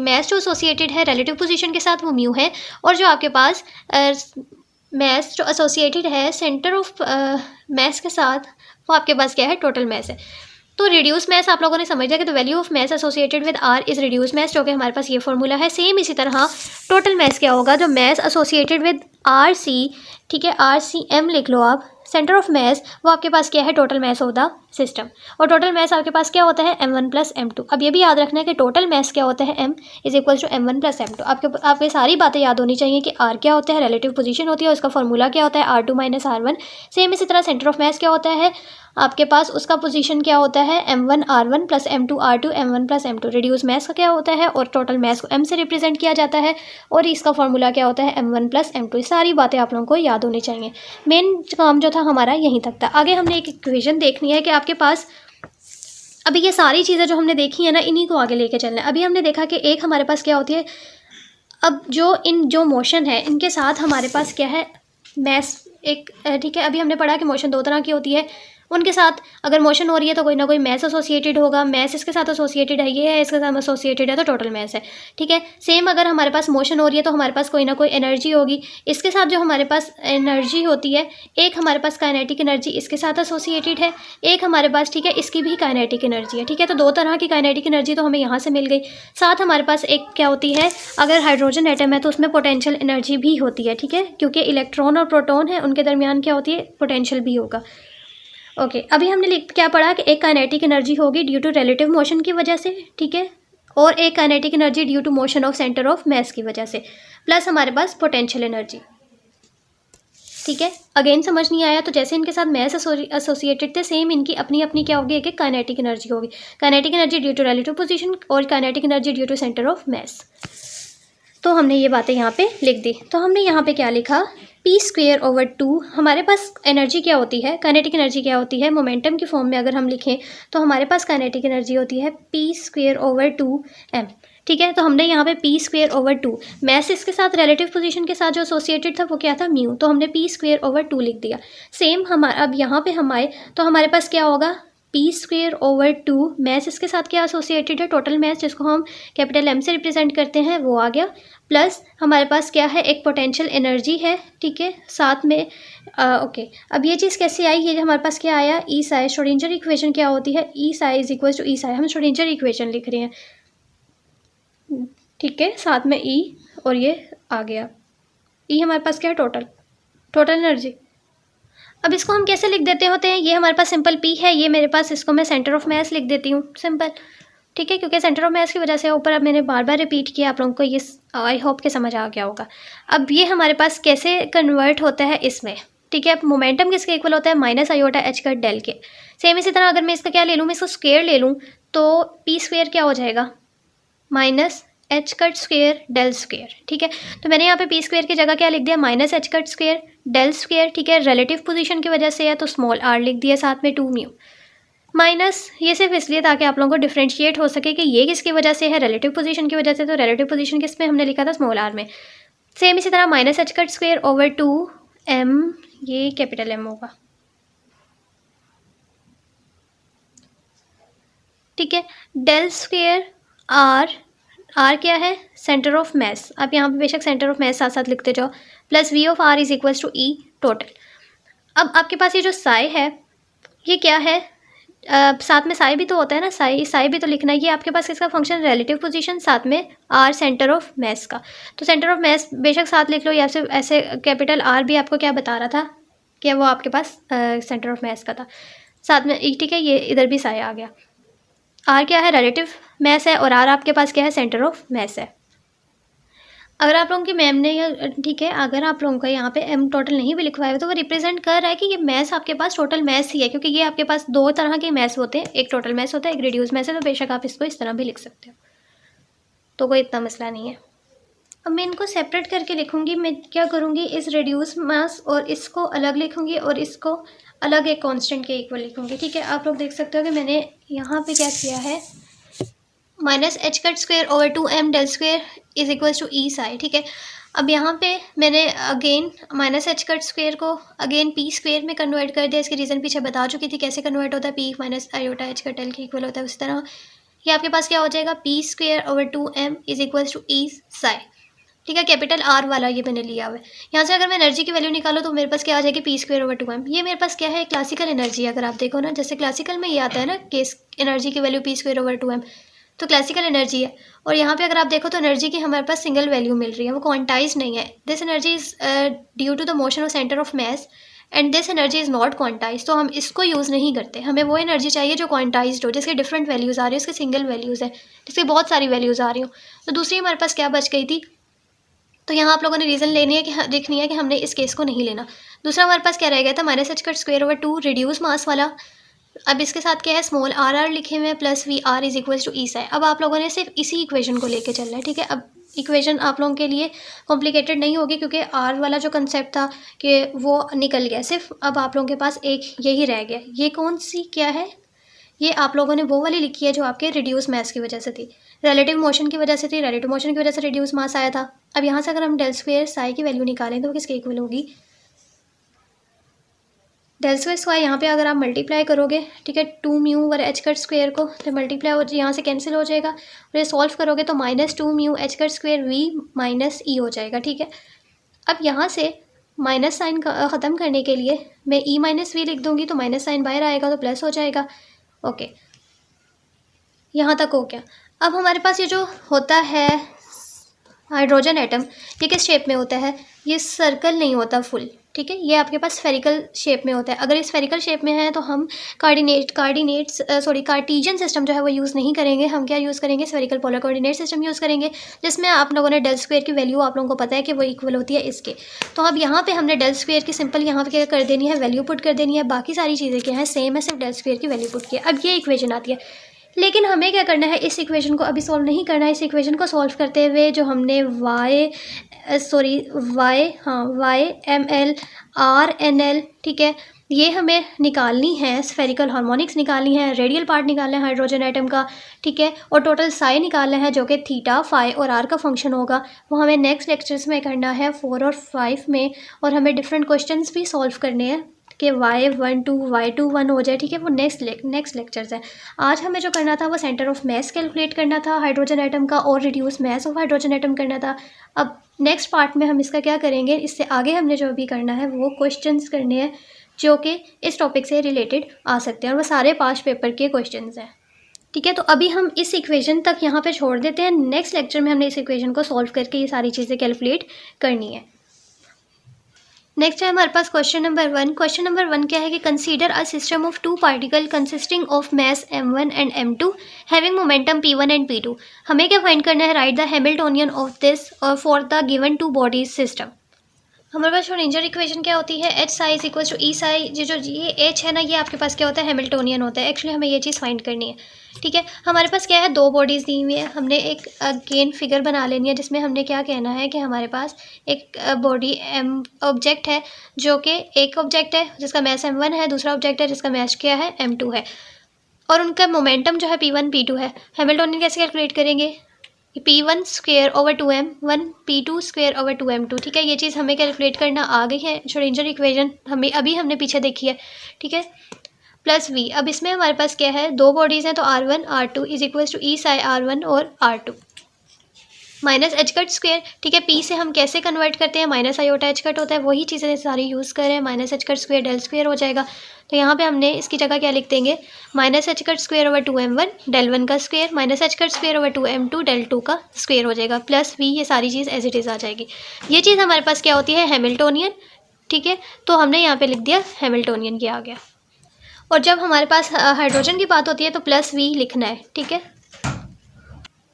मैस जो एसोसिएटेड है रिलेटिव पोजीशन के साथ वो म्यू है, और जो आपके पास मैस जो एसोसिएटेड है सेंटर ऑफ मैस के साथ वो आपके पास क्या है, टोटल मैस है। तो रिड्यूस मैस आप लोगों ने समझ लिया कि the value of mass associated with R is reduce mass, जो कि हमारे पास ये फॉर्मूला है। सेम इसी तरह टोटल मैस क्या होगा, जो mass associated with R C, ठीक है, आर सी एम लिख लो आप, सेंटर ऑफ मैस वो आपके पास क्या है, total mess of the system. और टोटल मैस आपके पास क्या होता है, m1 प्लस m2। अब ये भी याद रखना है कि टोटल मैस क्या होता है, m is equal to m1 plus m2। आपके सारी बातें याद होनी चाहिए कि r क्या होता है, रिलेटिव पोजीशन होती है, उसका फॉर्मूला क्या होता है, r2 माइनस r1। सेम इसी तरह सेंटर ऑफ मैस क्या होता है आपके पास, उसका पोजीशन क्या होता है, m1 r1 plus m2 r2, m1 plus m2। Reduce mass का क्या होता है, और टोटल मैस को m से रिप्रेजेंट किया जाता है, और इसका फॉर्मूला क्या होता है, m1 प्लस m2। ये सारी बातें आप लोगों को याद होनी चाहिए। मेन काम जो था हमारा यहीं तक था। आगे हमने एक इक्वेशन देखनी है कि आपके पास, अभी ये सारी चीज़ें जो हमने देखी है ना, इन्हीं को आगे लेके चलना है। अभी हमने देखा कि एक हमारे पास क्या होती है, अब जो मोशन है इनके साथ हमारे पास क्या है, मैस एक, ठीक है। अभी हमने पढ़ा कि मोशन 2 तरह की होती है, उनके साथ अगर मोशन हो रही है तो कोई ना कोई मैस एसोसिएटेड होगा, मैस इसके साथ एसोसिएटेड है, ये है इसके साथ एसोसिएटेड है, तो टोटल मैस है, ठीक है। सेम अगर हमारे पास मोशन हो रही है तो हमारे पास कोई ना कोई एनर्जी होगी, इसके साथ जो हमारे पास एनर्जी होती है, एक हमारे पास काइनेटिक एनर्जी इसके साथ एसोसिएटेड है, एक हमारे पास, ठीक है, इसकी भी काइनेटिक एनर्जी है, ठीक है। तो 2 तरह की काइनेटिक एनर्जी तो हमें यहाँ से मिल गई। साथ हमारे पास एक क्या होती है, अगर हाइड्रोजन एटम है तो उसमें पोटेंशियल एनर्जी भी होती है, ठीक है, क्योंकि इलेक्ट्रॉन और प्रोटॉन है, उनके दरमियान क्या होती है, पोटेंशियल भी होगा। ओके, अभी हमने क्या पढ़ा कि एक काइनेटिक एनर्जी होगी ड्यू टू रिलेटिव मोशन की वजह से, ठीक है, और एक kinetic energy due to motion of centre of mass की वजह से, प्लस हमारे पास पोटेंशियल एनर्जी, ठीक है। अगेन समझ नहीं आया, तो जैसे इनके साथ मैस एसोसिएटेड थे, सेम इनकी अपनी अपनी क्या होगी, एक काइनेटिक एनर्जी होगी। Kinetic energy due to relative position और kinetic energy due to centre of mass. तो हमने ये बातें यहाँ पे लिख दी। तो हमने यहाँ पे क्या लिखा, p²/2। हमारे पास एनर्जी क्या होती है, काइनेटिक एनर्जी क्या होती है, मोमेंटम की फॉर्म में अगर हम लिखें तो हमारे पास काइनेटिक एनर्जी होती है p²/2m, ठीक है। तो हमने यहाँ पे p²/2, मैस इसके साथ रिलेटिव पोजीशन के साथ जो एसोसिएटेड था वो क्या था, म्यू, तो हमने p²/2 लिख दिया। सेम हमारा अब यहाँ पे हम आए तो हमारे पास क्या होगा, p²/2, मैस इसके साथ क्या एसोसिएटेड है, टोटल मैस, जिसको हम कैपिटल M से रिप्रेजेंट करते हैं, वो आ गया, प्लस हमारे पास क्या है, एक पोटेंशियल एनर्जी है, ठीक है, साथ में ओके। अब ये चीज़ कैसे आई, ये हमारे पास क्या आया, ई साई, श्रोडिंगर इक्वेशन क्या होती है, ई साई इज इक्वल टू ई साई, हम श्रोडिंगर इक्वेशन लिख रहे हैं, ठीक है, साथ में ई, और ये आ गया ई, हमारे पास क्या है, टोटल एनर्जी। अब इसको हम कैसे लिख देते होते हैं, ये हमारे पास सिंपल पी है, ये मेरे पास, इसको मैं सेंटर ऑफ मास लिख देती हूँ, सिंपल, ठीक है, क्योंकि सेंटर ऑफ मास की वजह से ऊपर, अब मैंने बार बार रिपीट किया, आप लोगों को ये आई होप के समझ आ गया होगा। अब ये हमारे पास कैसे कन्वर्ट होता है इसमें, ठीक है। अब मोमेंटम किसके इक्वल होता है, minus iota H cut del के। सेम इसी तरह अगर मैं इसका क्या ले लूँ, मैं इसको स्क्वेयर ले लूँ तो p² क्या हो जाएगा, minus H cut square del square, ठीक है। तो मैंने यहाँ पे p² की जगह क्या लिख दिया, minus H cut square del square, ठीक है। रिलेटिव पोजीशन की वजह से है तो स्मॉल r लिख दिया, साथ में 2 म्यू, माइनस ये सिर्फ इसलिए ताकि आप लोगों को डिफ्रेंशिएट हो सके कि ये किसकी वजह से है, रिलेटिव पोजीशन की वजह से, तो रिलेटिव पोजीशन किस में हमने लिखा था, स्मॉल r में। सेम इसी तरह माइनस h²/2m, ये कैपिटल M होगा, ठीक है। डेल स्क्वेयर आर, आर क्या है, सेंटर ऑफ मैस, आप यहाँ पे बेशक सेंटर ऑफ मैस साथ साथ लिखते जाओ, plus V of R is equals to E total. अब आपके पास ये जो साई है ये क्या है, साथ में साई भी तो होता है ना, साई भी तो लिखना है। ये आपके पास इसका फंक्शन रिलेटिव पोजीशन, साथ में आर सेंटर ऑफ मैस का, तो सेंटर ऑफ मैस बेशक साथ लिख लो, या फिर ऐसे कैपिटल आर भी आपको क्या बता रहा था कि वो आपके पास सेंटर ऑफ मैस का था साथ में, ठीक है। ये इधर भी साई आ गया। आर क्या है, रिलेटिव मैस है, और आर आपके पास क्या है, सेंटर ऑफ मैस है। अगर आप लोगों की मैम ने या ठीक है, अगर आप लोगों का यहाँ पे एम टोटल नहीं भी लिखवाया तो वो रिप्रेजेंट कर रहा है कि ये मैथ्स आपके पास टोटल मैथ्स ही है, क्योंकि ये आपके पास दो तरह के मैथ्स होते हैं, एक टोटल मैथ्स होता है, एक रिड्यूस मैथ्स है, तो बेशक आप इसको इस तरह भी लिख सकते हो, तो कोई इतना मसला नहीं है। अब मैं इनको सेपरेट करके लिखूँगी। मैं क्या करूँगी, इस रिड्यूस मैथ्स और इसको अलग लिखूँगी और इसको अलग एक कॉन्स्टेंट के इक्वल लिखूँगी, ठीक है। आप लोग देख सकते हो कि मैंने यहाँ पर क्या किया है, minus H cut square over 2m del square is equals to E psi, ठीक है। अब यहाँ पे मैंने again minus H cut square को अगेन पी स्क्वेयर में कन्वर्ट कर दिया। इसकी रीज़न पीछे बता चुकी थी कैसे कन्वर्ट होता है, P minus iota H cut L के इक्वल होता है, उस तरह ये आपके पास क्या हो जाएगा, p square over 2m is equals to E psi, ठीक है। कैपिटल आर वाला ये मैंने लिया हुआ है। यहाँ से अगर मैं एनर्जी की वैल्यू निकालो तो मेरे पास क्या आ जाएगी, पी स्क्वेयर ओवर 2m। ये मेरे पास क्या है, क्लासिकल एनर्जी। अगर आप देखो ना, जैसे क्लासिकल में ये आता है ना कि एनर्जी की value P square over 2m, तो क्लासिकल एनर्जी है। और यहाँ पे अगर आप देखो तो एनर्जी की हमारे पास सिंगल वैल्यू मिल रही है, वो क्वांटाइज नहीं है। This energy is due to the motion of centre of mass and this energy is not quantize, तो हम इसको यूज़ नहीं करते। हमें वो एनर्जी चाहिए जो क्वांटाइज्ड हो, जिसके डिफरेंट वैल्यूज़ आ रही है, उसके सिंगल वैल्यूज़ है, जिसकी बहुत सारी वैल्यूज़ आ रही हो। तो दूसरी हमारे पास क्या बच गई थी, तो यहाँ आप लोगों ने रीज़न लेनी है कि देखनी है कि हमने इस केस को नहीं लेना। दूसरा हमारे पास क्या रह गया था, minus H cut square over 2 reduce mass वाला। अब इसके साथ क्या है, स्मॉल आर आर लिखे हुए हैं, plus v r is equals to E psi. अब आप लोगों ने सिर्फ इसी इक्वेशन को लेके चलना है, ठीक है। अब इक्वेशन आप लोगों के लिए कॉम्प्लिकेटेड नहीं होगी, क्योंकि आर वाला जो कंसेप्ट था कि वो निकल गया, सिर्फ अब आप लोगों के पास एक यही रह गया। ये कौन सी क्या है, ये आप लोगों ने वो वाली लिखी है जो आपके रिड्यूस मास की वजह से थी, रिलेटिव मोशन की वजह से थी। रिलेटिव मोशन की वजह से रिड्यूस मास आया था। अब यहाँ से अगर हम डेल स्क्वेयर साई की वैल्यू निकालें तो वो किसके इक्वल होगी, डेल स्क्वायर स्क्वायर यहाँ पे अगर आप मल्टीप्लाई करोगे, ठीक है, 2 म्यू और एच कट स्क्वेयर को, तो मल्टीप्लाई हो यहाँ से कैंसिल हो जाएगा, और ये सॉल्व करोगे तो minus 2 mu h cut square v minus e हो जाएगा, ठीक है। अब यहाँ से माइनस साइन ख़त्म करने के लिए मैं ई माइनस वी लिख दूँगी, तो माइनस साइन बाहर आएगा तो प्लस हो जाएगा। ओके, यहाँ तक हो गया। अब हमारे पास ये जो होता है हाइड्रोजन एटम, ये किस शेप में होता है, ये सर्कल नहीं होता फुल, ठीक है। ये आपके पास स्फेरिकल शेप में होता है। अगर ये स्फेरिकल शेप में है तो हम कार्टीजन सिस्टम जो है वो यूज़ नहीं करेंगे। हम क्या यूज़ करेंगे, spherical polar coordinate system use करेंगे, जिसमें आप लोगों ने डेल स्क्वायर की वैल्यू आप लोगों को पता है कि वो इक्वल होती है इसके। तो अब यहाँ पे हमने डेल स्क्वायर की सिंपल यहाँ पे क्या कर देनी है, वैल्यू पुट कर देनी है। बाकी सारी चीज़ें क्या है, सेम है, सिर्फ डेल स्क्वायर की वैल्यू पुट की है। अब ये इक्वेशन आती है, लेकिन हमें क्या करना है, इस इक्वेशन को अभी सॉल्व नहीं करना है। इस इक्वेशन को सॉल्व करते हुए जो हमने Y M L R N L, ठीक है, ये हमें निकालनी है। स्फेरिकल हार्मोनिक्स निकालनी है, रेडियल पार्ट निकालना है हाइड्रोजन एटम का, ठीक है, और टोटल साई निकालना है जो कि थीटा फाई और आर का फंक्शन होगा। वो हमें नेक्स्ट लेक्चर्स में करना है 4 और 5 में, और हमें डिफरेंट क्वेश्चंस भी सॉल्व करने हैं कि y1 हो जाए, ठीक है। वो नेक्स्ट लेक्चर्स है। आज हमें जो करना था वो सेंटर ऑफ मैस कैलकुलेट करना था हाइड्रोजन एटम का, और reduce mass of hydrogen atom करना था। अब नेक्स्ट पार्ट में हम इसका क्या करेंगे, इससे आगे हमने जो भी करना है वो क्वेश्चंस करने हैं जो कि इस टॉपिक से रिलेटेड आ सकते हैं, और वो सारे पास्ट पेपर के क्वेश्चंस हैं, ठीक है। तो अभी हम इस इक्वेशन तक यहाँ पे छोड़ देते हैं। नेक्स्ट लेक्चर में हमने इस इक्वेशन को सॉल्व करके ये सारी चीज़ें कैलकुलेट करनी है। नेक्स्ट है हमारे पास क्वेश्चन नंबर 1। क्वेश्चन नंबर 1 क्या है कि consider a system of 2 particle consisting of mass m1 and m2 having momentum p1 and p2। हमें क्या फाइंड करना है, write the Hamiltonian of this for the given 2 bodies system. हमारे पास Schrodinger equation क्या होती है, h psi is equal to E psi. ये एच है ना, ये आपके पास क्या होता है, हैमिल्टोनियन होता है। एक्चुअली हमें ये चीज़ फाइंड करनी है, ठीक है। हमारे पास क्या है, 2 बॉडीज़ दी हुई है। हमने एक अगेन फिगर बना लेनी है जिसमें हमने क्या कहना है कि हमारे पास एक बॉडी ऑब्जेक्ट है, जो कि एक ऑब्जेक्ट है जिसका मैस m1 है, दूसरा ऑब्जेक्ट है जिसका मैस क्या है, m2 है, और उनका मोमेंटम जो है p1 p2 है। हैमिल्टोनियन कैसे कैलकुलेट करेंगे, p1 square over 2m1 p2 square over 2m2, ठीक है। ये चीज़ हमें कैलकुलेट करना आ गई है। श्रोडिंगर इक्वेशन हमने पीछे देखी है, ठीक है। Plus V. अब इसमें हमारे पास क्या है, दो बॉडीज़ हैं तो R1 R2 is equals to E psi R1 और R2 minus H cut square. ठीक है, पी से हम कैसे कन्वर्ट करते हैं, माइनस आयोटा एच कट होता है, वही चीज़ें सारी यूज़ कर रहे हैं। Minus H cut square del square हो जाएगा, तो यहाँ पे हमने इसकी जगह क्या लिख देंगे, minus H cut square over 2m1 del 1 का square minus H cut square over 2m2 del 2 का स्क्वेयर हो जाएगा, प्लस वी, ये सारी चीज़ एज इट इज़ आ जाएगी। ये चीज़ हमारे पास क्या होती है, हैमिल्टोनियन। ठीक है, तो हमने यहाँ पे लिख दिया हैमिल्टोनियन, ये आ गया। और जब हमारे पास हाइड्रोजन की बात होती है तो प्लस वी लिखना है। ठीक है,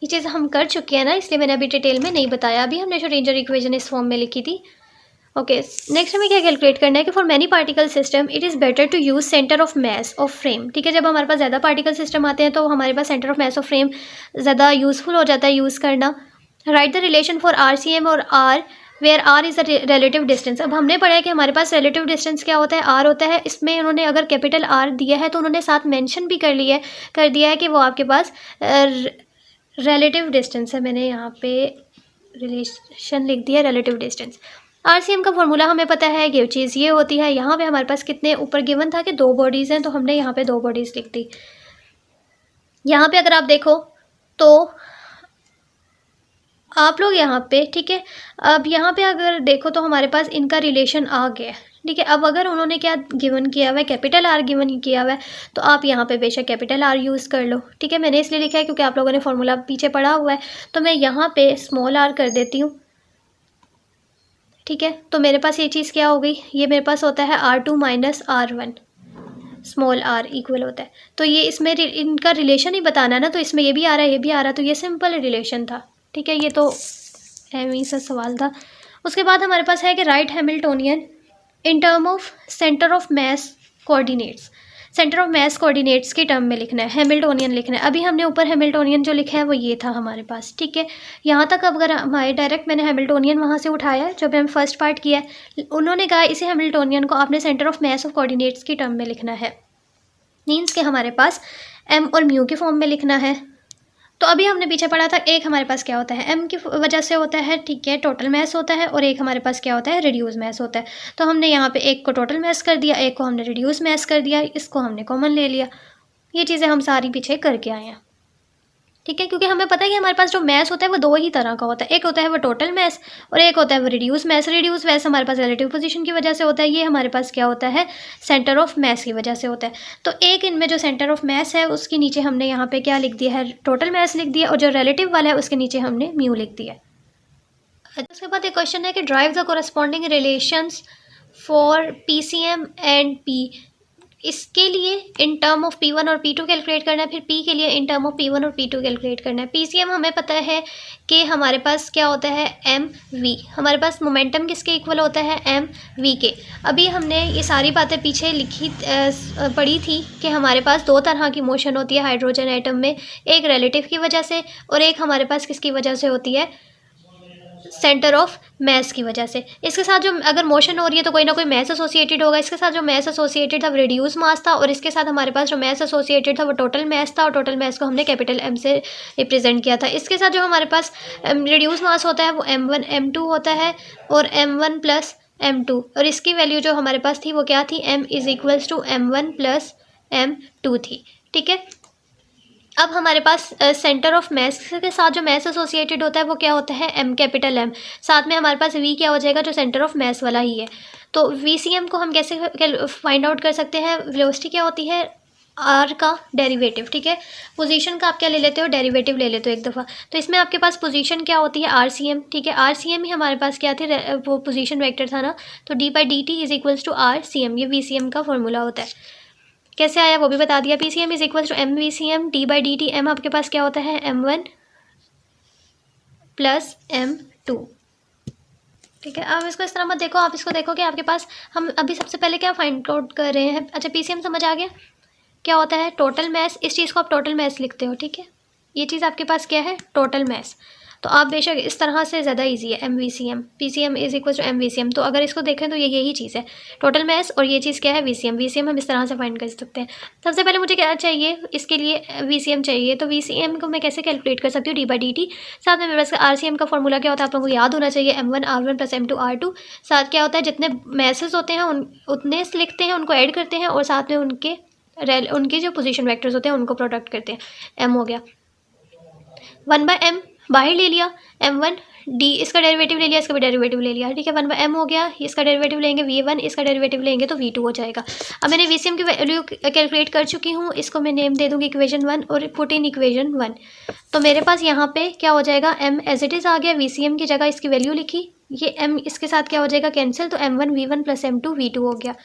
ये चीज़ हम कर चुके हैं ना, इसलिए मैंने अभी डिटेल में नहीं बताया। अभी हमने श्रोडिंगर इक्वेशन इस फॉर्म में लिखी थी। ओके, नेक्स्ट हमें क्या कैलकुलेट करना है कि for many particle system it is better to use centre of mass of frame. ठीक है, जब हमारे पास ज़्यादा पार्टिकल सिस्टम आते हैं तो हमारे पास centre of mass of frame ज़्यादा यूज़फुल हो जाता है यूज़ करना। Write the relation for RCM और R where R is a relative distance. अब हमने पढ़ा है कि हमारे पास रिलेटिव डिस्टेंस क्या होता है, R होता है। इसमें उन्होंने अगर कैपिटल R दिया है तो उन्होंने साथ मेंशन भी कर दिया है कि वो आपके पास रिलेटिव डिस्टेंस है। मैंने यहाँ पे रिलेशन लिख दिया, रिलेटिव डिस्टेंस। RCM का फॉर्मूला हमें पता है, ये चीज़ ये होती है। यहाँ पे हमारे पास कितने ऊपर गिवन था कि दो बॉडीज़ हैं, तो हमने यहाँ पे दो बॉडीज़ लिख दी। यहाँ पे अगर आप देखो तो आप लोग यहाँ पे, ठीक है, अब यहाँ पे अगर देखो तो हमारे पास इनका रिलेशन आ गया। ठीक है, अब अगर उन्होंने क्या गिवन किया हुआ है, कैपिटल R गिवन किया हुआ है, तो आप यहाँ पे बेशक कैपिटल R यूज़ कर लो। ठीक है, मैंने इसलिए लिखा है क्योंकि आप लोगों ने फॉर्मूला पीछे पढ़ा हुआ है, तो मैं यहाँ पे स्मॉल r कर देती हूँ। ठीक है, तो मेरे पास ये चीज़ क्या हो गई, ये मेरे पास होता है R2 minus R1 small r equal होता है। तो ये इसमें इनका रिलेशन ही बताना ना, तो इसमें ये भी आ रहा है, ये भी आ रहा है, तो ये सिंपल रिलेशन था। ठीक है, ये तो एवं सा सवाल था। उसके बाद हमारे पास है कि right Hamiltonian in term of centre of mass coordinates. Centre of mass coordinates के टर्म में लिखना है, हैमिल्टोनियन लिखना है। अभी हमने ऊपर हैमिल्टोनियन जो लिखा है वो ये था हमारे पास। ठीक है, यहाँ तक अब अगर हमारे डायरेक्ट मैंने हैमिल्टोनियन वहाँ से उठाया है, जब हम फर्स्ट पार्ट किया है, उन्होंने कहा इसी हैमिल्टोनियन को आपने centre of mass of coordinates के टर्म में लिखना है। मीन्स के हमारे पास m और म्यू के फॉर्म में लिखना है। तो अभी हमने पीछे पढ़ा था, एक हमारे पास क्या होता है, m की वजह से होता है। ठीक है, टोटल मास होता है, और एक हमारे पास क्या होता है, रिड्यूस मास होता है। तो हमने यहाँ पे एक को टोटल मास कर दिया, एक को हमने रिड्यूस मास कर दिया, इसको हमने कॉमन ले लिया। ये चीज़ें हम सारी पीछे करके आए हैं। ठीक है, क्योंकि हमें पता है कि हमारे पास जो मैस होता है वो दो ही तरह का होता है, एक होता है वो टोटल मैस और एक होता है वो रिड्यूस मैस। रिड्यूस मैस हमारे पास रिलेटिव पोजीशन की वजह से होता है, ये हमारे पास क्या होता है, सेंटर ऑफ मैस की वजह से होता है। तो एक इनमें जो सेंटर ऑफ मैस है उसके नीचे हमने यहाँ पे क्या लिख दिया है, टोटल मैस लिख दिया, और जो रिलेटिव वाला है उसके नीचे हमने म्यू लिख दिया। उसके बाद एक क्वेश्चन है कि drive the corresponding relations for PCM and P। इसके लिए इन टर्म ऑफ P1 और P2 कैलकुलेट करना है, फिर P के लिए इन टर्म ऑफ P1 और P2 कैलकुलेट करना है। PCM हमें पता है कि हमारे पास क्या होता है, mv। हमारे पास मोमेंटम किसके इक्वल होता है, mv के। अभी हमने ये सारी बातें पीछे पढ़ी थी कि हमारे पास दो तरह की मोशन होती है हाइड्रोजन एटम में, एक रिलेटिव की वजह से और एक हमारे पास किसकी वजह से होती है, सेंटर ऑफ मैस की वजह से। इसके साथ जो अगर मोशन हो रही है तो कोई ना कोई मैस एसोसिएटेड होगा। इसके साथ जो मैस एसोसिएटेड था वो रिड्यूस मास था, और इसके साथ हमारे पास जो मैस एसोसिएटेड था वो टोटल मैस था, और टोटल मैस को हमने कैपिटल M से रिप्रेजेंट किया था। इसके साथ जो हमारे पास रिड्यूस मास होता है वो M1 M2 होता है, और M1 प्लस M2, और इसकी वैल्यू जो हमारे पास थी वो क्या थी, M is equals to M1 plus M2 थी। ठीक है, अब हमारे पास सेंटर ऑफ मैस के साथ जो मैस एसोसिएटेड होता है वो क्या होता है, M कैपिटल M। साथ में हमारे पास V क्या हो जाएगा, जो सेंटर ऑफ मैस वाला ही है। तो VCM को हम कैसे फाइंड आउट कर सकते हैं, वेलोसिटी क्या होती है, R का डेरिवेटिव। ठीक है, पोजीशन का आप क्या ले लेते हो, डेरिवेटिव ले लेते हो एक दफ़ा। तो इसमें आपके पास पोजीशन क्या होती है, RCM। ठीक है, RCM ही हमारे पास क्या थी, वो पोजीशन वेक्टर था ना, तो d/dt is equals to RCM, ये VCM का फॉर्मूला होता है। कैसे आया वो भी बता दिया। PCM is equal to MVCM, d/dt। M आपके पास क्या होता है, M1 प्लस M2। ठीक है, अब इसको इस तरह मत देखो, आप इसको देखो कि आपके पास हम अभी सबसे पहले क्या फाइंड आउट कर रहे हैं। अच्छा, PCM समझ आ गया क्या होता है, टोटल मैस। इस चीज़ को आप टोटल मैस लिखते हो। ठीक है, ये चीज़ आपके पास क्या है, टोटल मैस। तो आप बेशक इस तरह से ज़्यादा इजी है, MVCM। PCM is equal to MVCM। तो अगर इसको देखें तो ये यही चीज़ है, टोटल मैस, और ये चीज़ क्या है, VCM। VCM हम इस तरह से फाइंड कर सकते हैं। सबसे पहले मुझे क्या चाहिए, इसके लिए VCM चाहिए। तो VCM को मैं कैसे कैलकुलेट कर सकती हूँ, d/dt। साथ में मेरे पास RCM का फॉर्मूला क्या होता है, आप लोगों को याद होना चाहिए, M1 R1 plus M2 R2। साथ क्या होता है, जितने मैसेज होते हैं उतने लिखते हैं, उनको ऐड करते हैं, और साथ में उनके उनके जो पोजीशन वेक्टर्स होते हैं उनको प्रोडक्ट करते हैं। एम हो गया 1/m बाहर ले लिया, m1 d इसका डेरिवेटिव ले लिया, इसका भी डेरिवेटिव ले लिया, ठीक है। 1/m हो गया, इसका डेरिवेटिव लेंगे v1, इसका डेरिवेटिव लेंगे तो v2 हो जाएगा। अब मैंने VCM की वैल्यू कैलकुलेट कर चुकी हूँ, इसको मैं नेम दे दूँगी इक्वेशन 1 और पुट इन इक्वेशन 1। तो मेरे पास यहाँ पे क्या हो जाएगा, m एज इट इज़ आ गया, VCM की जगह इसकी वैल्यू लिखी, ये m इसके साथ क्या हो जाएगा कैंसिल, तो m1 v1 plus m2 v2 हो गया,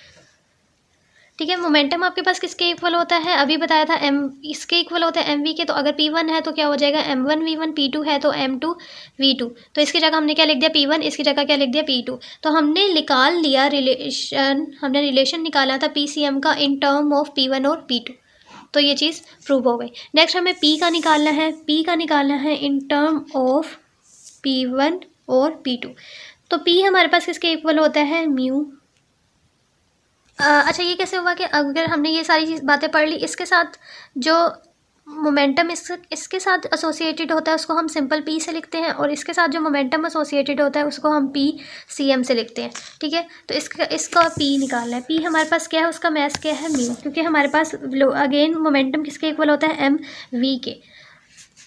ठीक है। मोमेंटम आपके पास किसके इक्वल होता है, अभी बताया था m इसके इक्वल होता है mv के। तो अगर p1 है तो क्या हो जाएगा m1 v1, p2 है तो m2 v2। तो इसकी जगह हमने क्या लिख दिया p1, इसकी जगह क्या लिख दिया p2। तो हमने निकाल लिया रिलेशन, हमने रिलेशन निकाला था PCM का इन टर्म ऑफ p1 और p2। तो ये चीज़ प्रूव हो गई। नेक्स्ट हमें p का निकालना है, p का निकालना है इन टर्म ऑफ p1 और p2। तो p हमारे पास किसके इक्वल होता है, म्यू। अच्छा ये कैसे हुआ कि अगर हमने ये सारी चीज़ बातें पढ़ ली, इसके साथ जो मोमेंटम इसके साथ एसोसिएटेड होता है उसको हम सिंपल p से लिखते हैं, और इसके साथ जो मोमेंटम एसोसिएटेड होता है उसको हम PCM से लिखते हैं, ठीक है। तो इसका p निकालना है। p हमारे पास क्या है, उसका मैथ क्या है, म्यू, क्योंकि हमारे पास अगेन मोमेंटम किसके इक्वल होता है, mv के।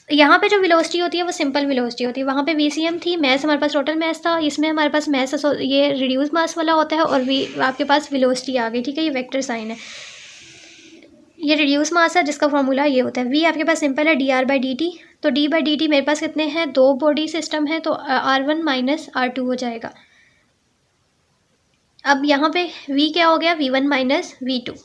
यहाँ पे जो वेलोसिटी होती है वो सिंपल वेलोसिटी होती है, वहाँ पे VCM थी, मैथ हमारे पास टोटल मैथ था, इसमें हमारे पास मैथ ये रिड्यूस मास वाला होता है, और आपके पास वेलोसिटी आ गई, ठीक है। ये वेक्टर साइन है, ये रिड्यूस मास है जिसका फॉर्मूला ये होता है। v आपके पास सिंपल है dr/dt। तो d/dt मेरे पास कितने हैं, 2 बॉडी सिस्टम है, तो r1 माइनस r2 हो जाएगा। अब यहाँ पे v क्या हो गया, v1 माइनस v2।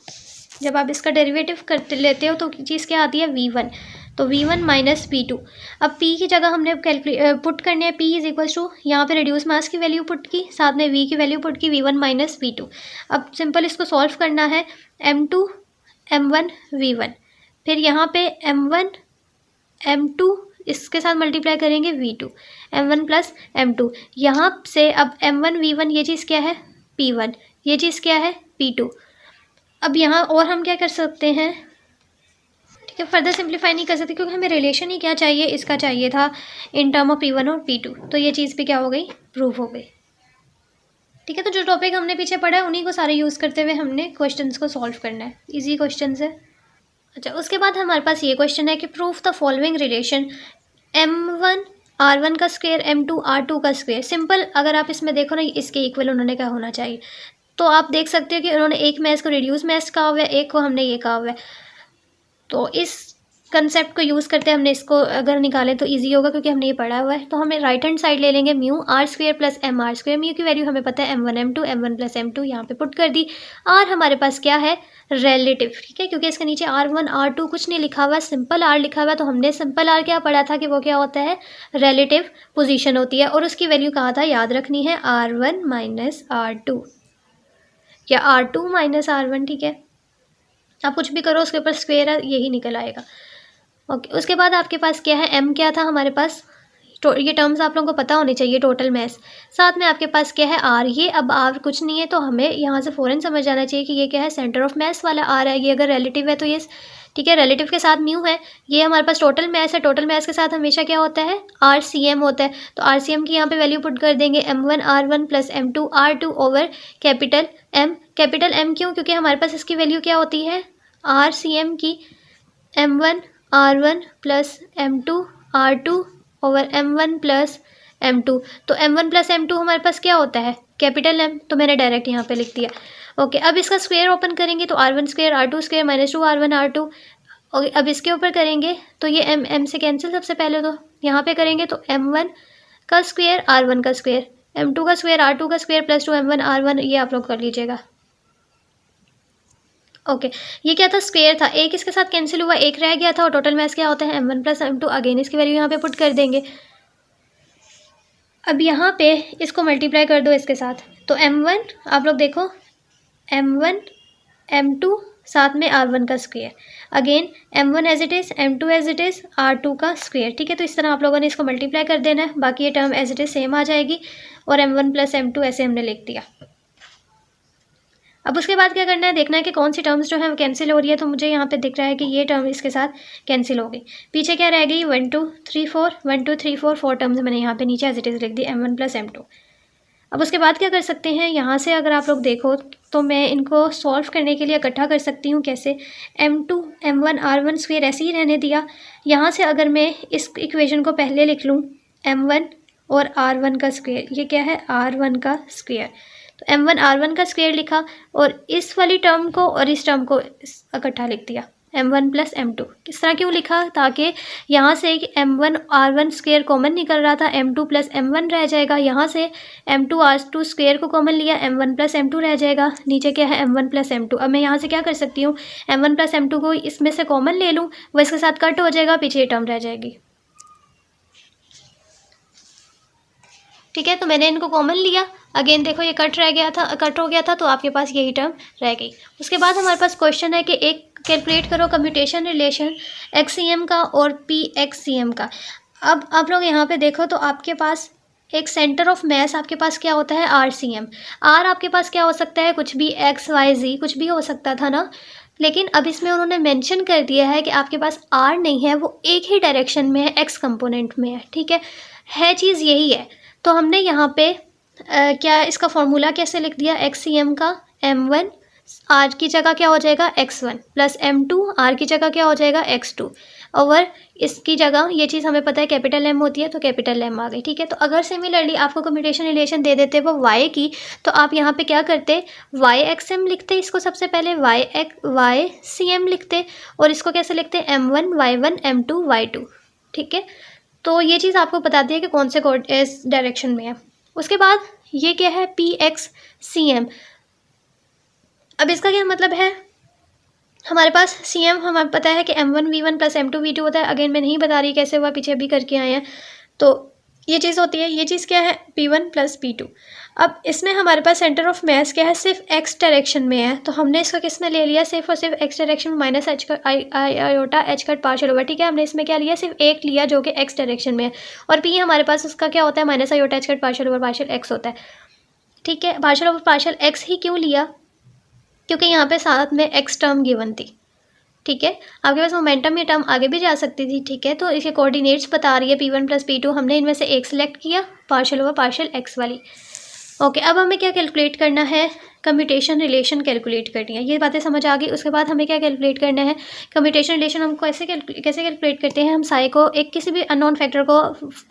जब आप इसका डेरिवेटिव करते लेते हो तो चीज़ क्या आती है, v1। तो v1 माइनस v2। अब p की जगह हमने पुट करने हैं, p इज इक्वल्स टू, यहाँ पे रिड्यूस मास की वैल्यू पुट की, साथ में v की वैल्यू पुट की, v1 माइनस v2। अब सिंपल इसको सॉल्व करना है, m2 m1 v1, फिर यहाँ पे m1 m2 इसके साथ मल्टीप्लाई करेंगे v2, m1 प्लस m2। यहाँ से अब m1 v1 ये चीज़ क्या है, p1, ये चीज़ क्या है, p2। अब यहाँ और हम क्या कर सकते हैं, ठीक है, फर्दर सिंप्लीफाई नहीं कर सकते क्योंकि हमें रिलेशन ही क्या चाहिए, इसका चाहिए था इन टर्म ऑफ p1 और p2। तो ये चीज़ भी क्या हो गई, प्रूफ हो गई, ठीक है। तो जो टॉपिक हमने पीछे पढ़ा है उन्हीं को सारे यूज़ करते हुए हमने क्वेश्चंस को सॉल्व करना है, इजी क्वेश्चन है। अच्छा उसके बाद हमारे पास ये क्वेश्चन है कि proof the following relation m1 r1 का स्क्वायर m2 r2 का स्क्वायर। सिंपल अगर आप इसमें देखो ना, इसके इक्वल उन्होंने क्या होना चाहिए। तो आप देख सकते हो कि उन्होंने एक मैथ्स को रिड्यूस मैथ्स कहा हुआ है, एक को हमने ये कहा हुआ है। तो इस कंसेप्ट को यूज़ करते हैं हमने इसको अगर निकालें तो इजी होगा क्योंकि हमने ये पढ़ा हुआ है। तो हमें राइट हैंड साइड ले लेंगे, mu R square plus M R square. Mu की वैल्यू हमें पता है m1 m2 प्लस m2, यहाँ पे पुट कर दी। आर हमारे पास क्या है, रिलेटिव, ठीक है, क्योंकि इसके नीचे r1 r2 कुछ नहीं लिखा हुआ, सिंपल r लिखा हुआ है। तो हमने सिंपल r क्या पढ़ा था कि वो क्या होता है, रिलेटिव पोजीशन होती है, और उसकी वैल्यू कहा था याद रखनी है r1 माइनस r2 या r2 माइनस r1, ठीक है। आप कुछ भी करो उसके ऊपर स्क्वायर है, यही निकल आएगा। ओके उसके बाद आपके पास क्या है, m क्या था हमारे पास, ये टर्म्स आप लोगों को पता होनी चाहिए, टोटल मैथ। साथ में आपके पास क्या है, r। ये अब r कुछ नहीं है तो हमें यहाँ से फ़ौरन समझ जाना चाहिए कि ये क्या है, सेंटर ऑफ मैथ वाला r है। ये अगर रिलेटिव है तो ये ठीक है, रिलेटिव के साथ म्यू है। ये हमारे पास टोटल मैथ है, टोटल मैथ के साथ हमेशा क्या होता है, RCM होता है। तो RCM की यहाँ पे वैल्यू पुट कर देंगे, m1 r1 plus m2 r2 over capital M। Capital M क्यों, क्योंकि हमारे पास इसकी वैल्यू क्या होती है, RCM की m1 r1 plus m2 r2 over m1 plus m2। तो m1 प्लस m2 हमारे पास क्या होता है, कैपिटल M। तो मैंने डायरेक्ट यहाँ पे लिख दिया। ओके अब इसका स्क्वायर ओपन करेंगे तो r1 square r2 square minus 2 r1 r2। Okay अब इसके ऊपर करेंगे तो ये m से कैंसिल, सबसे पहले तो यहाँ पे करेंगे तो m1 का स्क्वायर r1 का स्क्वायर, m2 का स्क्वायर r2 का स्क्वायर प्लस 2 m1 r1, ये आप लोग कर लीजिएगा। ओके ये क्या था, स्क्वायर था, एक इसके साथ कैंसिल हुआ, एक रह गया था, और टोटल मैथ क्या होता है m1 प्लस m2। अगेन इसकी वैल्यू यहाँ पे पुट कर देंगे। अब यहाँ पे इसको मल्टीप्लाई कर दो इसके साथ, तो m1 आप लोग देखो m1 m2 साथ में r1 का square, again m1 as it is, m2 as it is, r2 का स्क्वायर, ठीक है। तो इस तरह आप लोगों ने इसको मल्टीप्लाई कर देना है, बाकी ये term as it is same आ जाएगी, और m1 प्लस m2 ऐसे हमने लिख दिया। अब उसके बाद क्या करना है, देखना है कि कौन सी टर्म्स जो है वो कैंसिल हो रही है। तो मुझे यहाँ पे दिख रहा है कि ये टर्म इसके साथ कैंसिल हो गई। पीछे क्या रह गई, 1 2 3 4 1 2 3 4 4 टर्म्स मैंने यहाँ पे नीचे एज इट इज़ लिख दी, m1 प्लस m2। अब उसके बाद क्या कर सकते हैं, यहाँ से अगर आप लोग देखो तो मैं इनको सॉल्व करने के लिए इकट्ठा कर सकती हूँ। कैसे, m2 m1 r1 स्क्वायर ऐसे ही रहने दिया। यहाँ से अगर मैं इस इक्वेशन को पहले लिख लूँ m1 और r1 का स्क्वायर, ये क्या है r1 का स्क्वायर, तो m1 r1 का स्क्वायर लिखा और इस वाली टर्म को और इस टर्म को इकट्ठा लिख दिया m1 प्लस m2। किस तरह क्यों लिखा, ताकि यहाँ से m1 r1 स्क्वायर कॉमन निकल रहा था, m2 प्लस m1 रह जाएगा। यहाँ से m2 r2 स्क्वायर को कॉमन लिया, m1 प्लस m2 रह जाएगा। नीचे क्या है m1 प्लस m2। अब मैं यहाँ से क्या कर सकती हूँ, m1 प्लस m2 को इसमें से कॉमन ले लूँ, वो इसके साथ कट हो जाएगा, पीछे टर्म रह जाएगी। ठीक है, तो मैंने इनको कॉमन लिया, अगेन देखो ये कट हो गया था, तो आपके पास यही टर्म रह गई। उसके बाद हमारे पास क्वेश्चन है कि एक कैलकुलेट करो कम्यूटेशन रिलेशन XCM का और PXCM का। अब आप लोग यहाँ पे देखो तो आपके पास एक सेंटर ऑफ मैस आपके पास क्या होता है, RCM। R आपके पास क्या हो सकता है, कुछ भी, X Y Z कुछ भी हो सकता था ना, लेकिन अब इसमें उन्होंने मेंशन कर दिया है कि आपके पास R नहीं है, वो एक ही डायरेक्शन में है, X कंपोनेंट में है। ठीक है चीज़ यही है। तो हमने यहाँ पे क्या इसका फॉर्मूला कैसे लिख दिया, XCM का m1 r की जगह क्या हो जाएगा x1 प्लस m2 r की जगह क्या हो जाएगा x2 ओवर इसकी जगह ये चीज़ हमें पता है कैपिटल M होती है, तो कैपिटल M आ गई। ठीक है, तो अगर सिमिलरली आपको कम्यूटेशन रिलेशन दे देते वो y की, तो आप यहाँ पे क्या करते, YXM लिखते, इसको सबसे पहले YCM लिखते, और इसको कैसे लिखते, m1 y1 m2 y2। ठीक है, तो ये चीज़ आपको बताती है कि कौन से इस डायरेक्शन में है। उसके बाद ये क्या है, PXCM। अब इसका क्या मतलब है, हमारे पास CM हमें पता है कि m1 v1 plus m2 v2 होता है। अगेन मैं नहीं बता रही कैसे हुआ, पीछे भी करके आए हैं। तो ये चीज़ होती है, ये चीज़ क्या है, p1 प्लस p2। अब इसमें हमारे पास सेंटर ऑफ मैस क्या है, सिर्फ x डायरेक्शन में है, तो हमने इसका किस में ले लिया, सिर्फ और सिर्फ x डायरेक्शन माइनस h का iota h cut partial over. ठीक है, हमने इसमें क्या लिया, सिर्फ एक लिया जो कि x डायरेक्शन में है, और p हमारे पास उसका क्या होता है, minus iota h cut partial over partial x होता है। ठीक है, पार्शियल ओवर पार्शियल x ही क्यों लिया, क्योंकि यहाँ पे साथ में x टर्म गिवन थी। ठीक है, आपके पास मोमेंटम ये टर्म आगे भी जा सकती थी। ठीक है, तो इसके कोऑर्डिनेट्स बता रही है p1 प्लस p2, हमने इनमें से एक सिलेक्ट किया, पार्शियल ओवर पार्शियल x वाली। ओके, अब हमें क्या कैलकुलेट करना है, कम्यूटेशन रिलेशन कैलकुलेट करनी है। ये बातें समझ आ गई। उसके बाद हमें क्या कैलकुलेट करना है, कम्यूटेशन रिलेशन हम कैसे कैलकुलेट करते हैं, हम साई को एक किसी भी अननोन फैक्टर को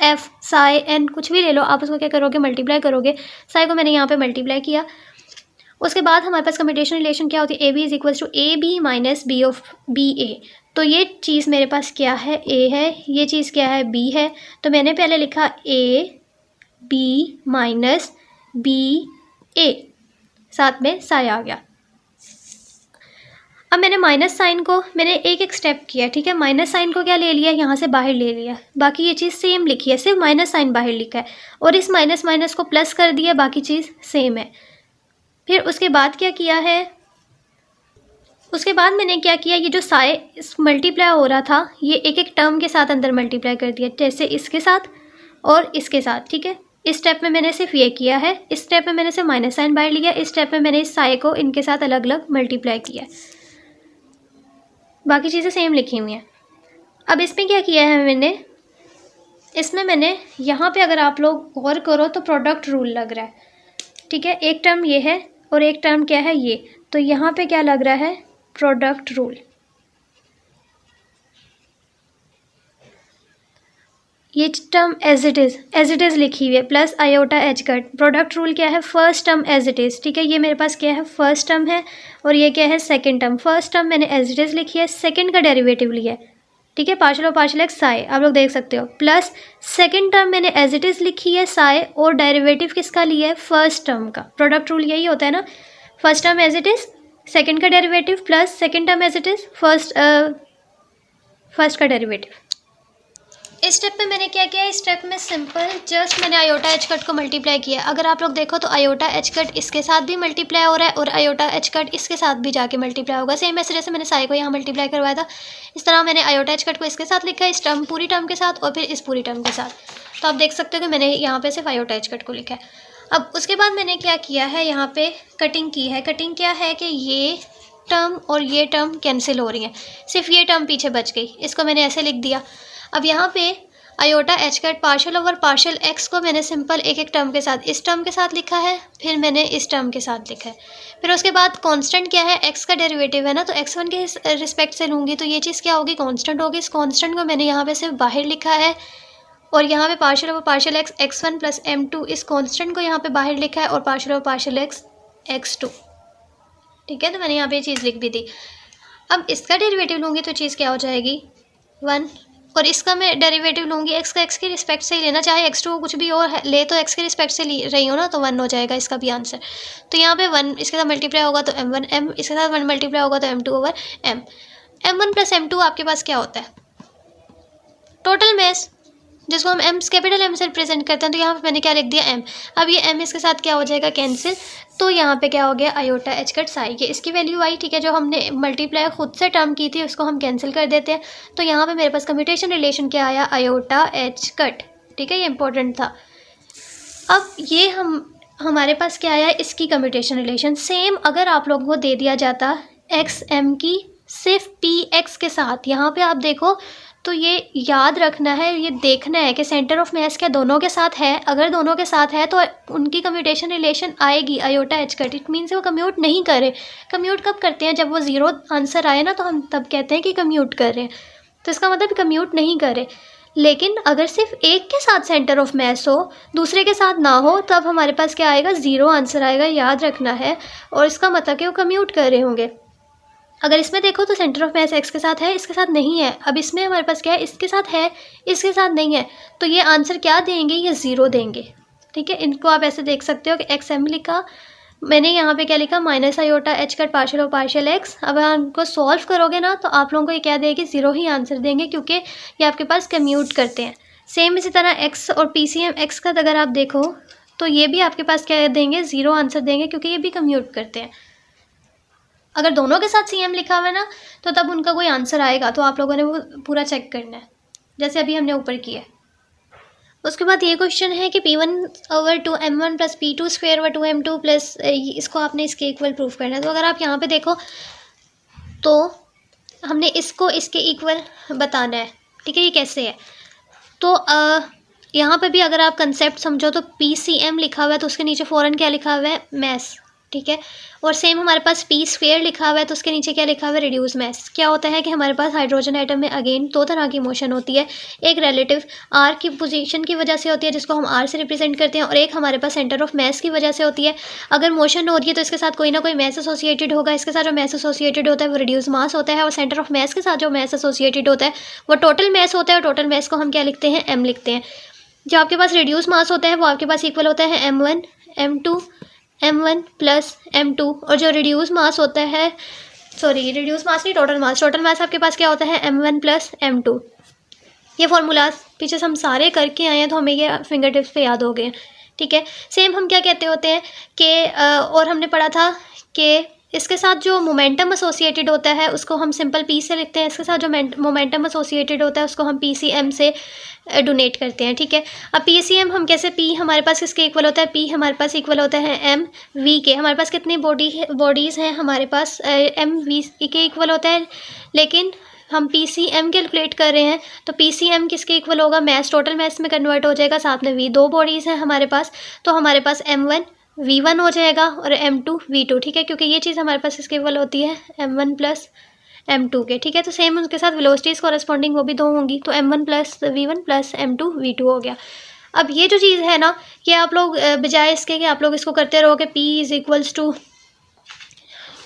f साई n कुछ भी ले लो, आप उसको क्या करोगे, मल्टीप्लाई करोगे। साई को मैंने यहाँ पे मल्टीप्लाई किया। उसके बाद हमारे पास कम्यूटेशन रिलेशन क्या होती है, AB is equals to AB minus B of BA। तो ये चीज़ मेरे पास क्या है, A है, ये चीज़ क्या है, B है। तो मैंने पहले लिखा AB माइनस BA, साथ में साई आ गया। अब मैंने माइनस साइन को मैंने एक स्टेप किया। ठीक है, माइनस साइन को क्या ले लिया, यहाँ से बाहर ले लिया, बाकी ये चीज़ सेम लिखी है, सिर्फ माइनस साइन बाहर लिखा है, और इस माइनस माइनस को प्लस कर दिया, बाकी चीज़ सेम है। फिर उसके बाद क्या किया है, उसके बाद मैंने क्या किया, ये जो साई मल्टीप्लाई हो रहा था, ये एक एक टर्म के साथ अंदर मल्टीप्लाई कर दिया, जैसे इसके साथ और इसके साथ। ठीक है, इस स्टेप में मैंने सिर्फ ये किया है, इस स्टेप में मैंने सिर्फ माइनस साइन बाहर लिया, इस स्टेप में मैंने इस साई को इनके साथ अलग अलग मल्टीप्लाई किया, बाकी चीज़ें सेम लिखी हुई हैं। अब इसमें क्या किया है मैंने, इसमें मैंने यहाँ पे अगर आप लोग गौर करो तो प्रोडक्ट रूल लग रहा है। ठीक है, एक टर्म ये है और एक टर्म क्या है ये, तो यहाँ पे क्या लग रहा है, प्रोडक्ट रूल। ये टर्म एज इट इज़ लिखी हुई है, plus iota H cut. Product rule क्या है, first term as it is. ठीक है, ये मेरे पास क्या है, फर्स्ट टर्म है, और ये क्या है, सेकंड टर्म। फर्स्ट टर्म मैंने एज इट इज़ लिखी है, सेकंड का डेरिवेटिव लिया है। ठीक है, पार्शियल और पार्शियल एक्स साई आप लोग देख सकते हो, प्लस सेकंड टर्म मैंने एज इट इज़ लिखी है साई, और डेरिवेटिव किसका लिया है, फर्स्ट टर्म का। प्रोडक्ट रूल यही होता है ना, first term as it is, second का derivative, plus second term as it is, first का डेरिवेटिव। इस स्टेप में मैंने क्या किया, इस स्टेप में सिंपल जस्ट मैंने आयोटा एच कट को मल्टीप्लाई किया। अगर आप लोग देखो तो आयोटा एच कट इसके साथ भी मल्टीप्लाई हो रहा है, और आयोटा एच कट इसके साथ भी जाके मल्टीप्लाई होगा। सेम ऐसे जैसे मैंने साई को यहाँ मल्टीप्लाई करवाया था, इस तरह मैंने आयोटा एच कट को इसके साथ लिखा है, इस टर्म पूरी टर्म के साथ, और फिर इस पूरी टर्म के साथ। तो आप देख सकते हो कि मैंने यहाँ पे सिर्फ आयोटा एच कट को लिखा है। अब उसके बाद मैंने क्या किया है, यहाँ पे कटिंग की है। कटिंग क्या है कि ये टर्म और ये टर्म कैंसिल हो रही हैं, सिर्फ ये टर्म पीछे बच गई, इसको मैंने ऐसे लिख दिया। अब यहाँ पे iota H cut partial over partial x को मैंने सिंपल एक एक टर्म के साथ इस टर्म के साथ लिखा है, फिर मैंने इस टर्म के साथ लिखा है। फिर उसके बाद कांस्टेंट क्या है, एक्स का डेरिवेटिव है ना, तो x1 के रिस्पेक्ट से लूँगी तो ये चीज़ क्या होगी, कांस्टेंट होगी। इस कांस्टेंट को मैंने यहाँ पे सिर्फ बाहर लिखा है और यहाँ पे partial over partial x x1 plus m2 इस कांस्टेंट को यहाँ पे बाहर लिखा है और partial over partial x x2। ठीक है, तो मैंने यहाँ पे ये चीज़ लिख भी दी। अब इसका डेरिवेटिव लूँगी तो चीज़ क्या हो जाएगी 1, और इसका मैं डेरिवेटिव लूँगी एक्स का एक्स के रिस्पेक्ट से ही लेना, चाहे x2 कुछ भी और ले तो एक्स के रिस्पेक्ट से ले रही हो ना, तो 1 हो जाएगा इसका भी आंसर। तो यहाँ पे 1 इसके साथ मल्टीप्लाई होगा तो m1 m, इसके साथ 1 मल्टीप्लाई होगा तो m2 over m। m1 plus m2 आपके पास क्या होता है, टोटल मास, जिसको हम एम कैपिटल एम से रिप्रेजेंट करते हैं। तो यहाँ पे मैंने क्या लिख दिया m। अब ये m इसके साथ क्या हो जाएगा कैंसिल, तो यहाँ पे क्या हो गया आयोटा एच कट साई, ये इसकी वैल्यू आई। ठीक है, जो हमने मल्टीप्लाई खुद से टर्म की थी उसको हम कैंसिल कर देते हैं। तो यहाँ पे मेरे पास कम्यूटेशन रिलेशन क्या आया, आयोटा एच कट। ठीक है, ये इंपॉर्टेंट था। अब ये हमारे पास क्या आया, इसकी कम्यूटेशन रिलेशन। सेम अगर आप लोगों को दे दिया जाता एक्स एम की सिर्फ पी एक्स के साथ, यहाँ पे आप देखो तो ये याद रखना है, ये देखना है कि सेंटर ऑफ मास क्या दोनों के साथ है। अगर दोनों के साथ है तो उनकी कम्यूटेशन रिलेशन आएगी iota H cut. It means वो कम्यूट नहीं करे। कम्यूट कब करते हैं, जब वो ज़ीरो आंसर आए ना, तो हम तब कहते हैं कि कम्यूट कर रहे हैं। तो इसका मतलब कम्यूट नहीं करे। लेकिन अगर सिर्फ एक के साथ सेंटर ऑफ मास हो, दूसरे के साथ ना हो, तब हमारे पास क्या आएगा, ज़ीरो आंसर आएगा, याद रखना है। और इसका मतलब कि वो कम्यूट कर रहे होंगे। अगर इसमें देखो तो सेंटर ऑफ मास एक्स के साथ है, इसके साथ नहीं है। अब इसमें हमारे पास क्या है, इसके साथ है, इसके साथ नहीं है, तो ये आंसर क्या देंगे, ये ज़ीरो देंगे। ठीक है, इनको आप ऐसे देख सकते हो कि एक्स एम लिखा, मैंने यहाँ पे क्या लिखा, minus iota H cut partial और पार्शियल एक्स। अब आप इनको सॉल्व करोगे ना तो आप लोगों को ये क्या देगी, ज़ीरो ही आंसर देंगे, क्योंकि ये आपके पास कम्यूट करते हैं। सेम इसी तरह एक्स और पी सी एम एक्स का अगर आप देखो तो ये भी आपके पास क्या देंगे, ज़ीरो आंसर देंगे, क्योंकि ये भी कम्यूट करते हैं। अगर दोनों के साथ सी एम लिखा हुआ है ना, तो तब उनका कोई आंसर आएगा, तो आप लोगों ने वो पूरा चेक करना है, जैसे अभी हमने ऊपर किया है। उसके बाद ये क्वेश्चन है कि P1 over 2m1 plus P2 square over 2m2 plus, इसको आपने इसके इक्वल प्रूफ करना है। तो अगर आप यहाँ पे देखो तो हमने इसको इसके इक्वल बताना है। ठीक है, ये कैसे है, तो यहाँ पे भी अगर आप कंसेप्ट समझो तो PCM लिखा हुआ है तो उसके नीचे फ़ौरन क्या लिखा हुआ है, मैस। ठीक है, और सेम हमारे पास पी स्क्वेयर लिखा हुआ है तो उसके नीचे क्या लिखा हुआ है, रिड्यूस मास। क्या होता है कि हमारे पास हाइड्रोजन एटम में अगेन दो तरह की मोशन होती है। एक रिलेटिव आर की पोजीशन की वजह से होती है, जिसको हम आर से रिप्रेजेंट करते हैं, और एक हमारे पास सेंटर ऑफ मास की वजह से होती है। अगर मोशन हो रही है तो इसके साथ कोई ना कोई मास एसोसिएटेड होगा। इसके साथ जो मास एसोसिएटेड होता है वो रिड्यूस मास होता है, और सेंटर ऑफ मास के साथ जो मास एसोसिएटेड होता है वो टोटल मास होता है, और टोटल मास को हम क्या लिखते हैं, एम लिखते हैं। जो आपके पास रिड्यूस मास होता है वो आपके पास इक्वल होता है m1 m2 m1 plus m2, और जो रिड्यूस मास होता है, सॉरी रिड्यूस मास नहीं, टोटल मास आपके पास क्या होता है, m1 प्लस m2। ये फार्मूलाज पीछे से हम सारे करके आए हैं तो हमें ये फिंगर टिप्स पे याद हो गए हैं। ठीक है, सेम हम क्या कहते होते हैं कि और हमने पढ़ा था कि इसके साथ जो मोमेंटम एसोसिएटेड होता है उसको हम सिंपल पी से लिखते हैं। इसके साथ जो मोमेंटम एसोसिएटेड होता है उसको हम पी सी एम से डोनेट करते हैं। ठीक है, अब पी सी एम हम कैसे, पी हमारे पास किसके इक्वल होता है, पी हमारे पास इक्वल होता है एम वी के। हमारे पास कितनी बॉडीज़ हैं, हमारे पास एम वी के इक्वल होता है, लेकिन हम पी सी एम कैलकुलेट कर रहे हैं तो पी सी एम किसके इक्वल होगा, मैस, टोटल मैस में कन्वर्ट हो जाएगा। साथ में वी, दो बॉडीज़ हैं हमारे पास, तो हमारे पास m1 v1 हो जाएगा और m2 v2। ठीक है, क्योंकि ये चीज़ हमारे पास इसके इक्वल होती है m1 प्लस m2 के। ठीक है, तो सेम उसके साथ वेलोसिटीज़ कॉरेस्पॉन्डिंग वो भी दो होंगी, तो m1 plus v1 plus m2 v2 हो गया। अब ये जो चीज़ है ना, कि आप लोग बजाय इसके कि आप लोग इसको करते रहो कि p is equals to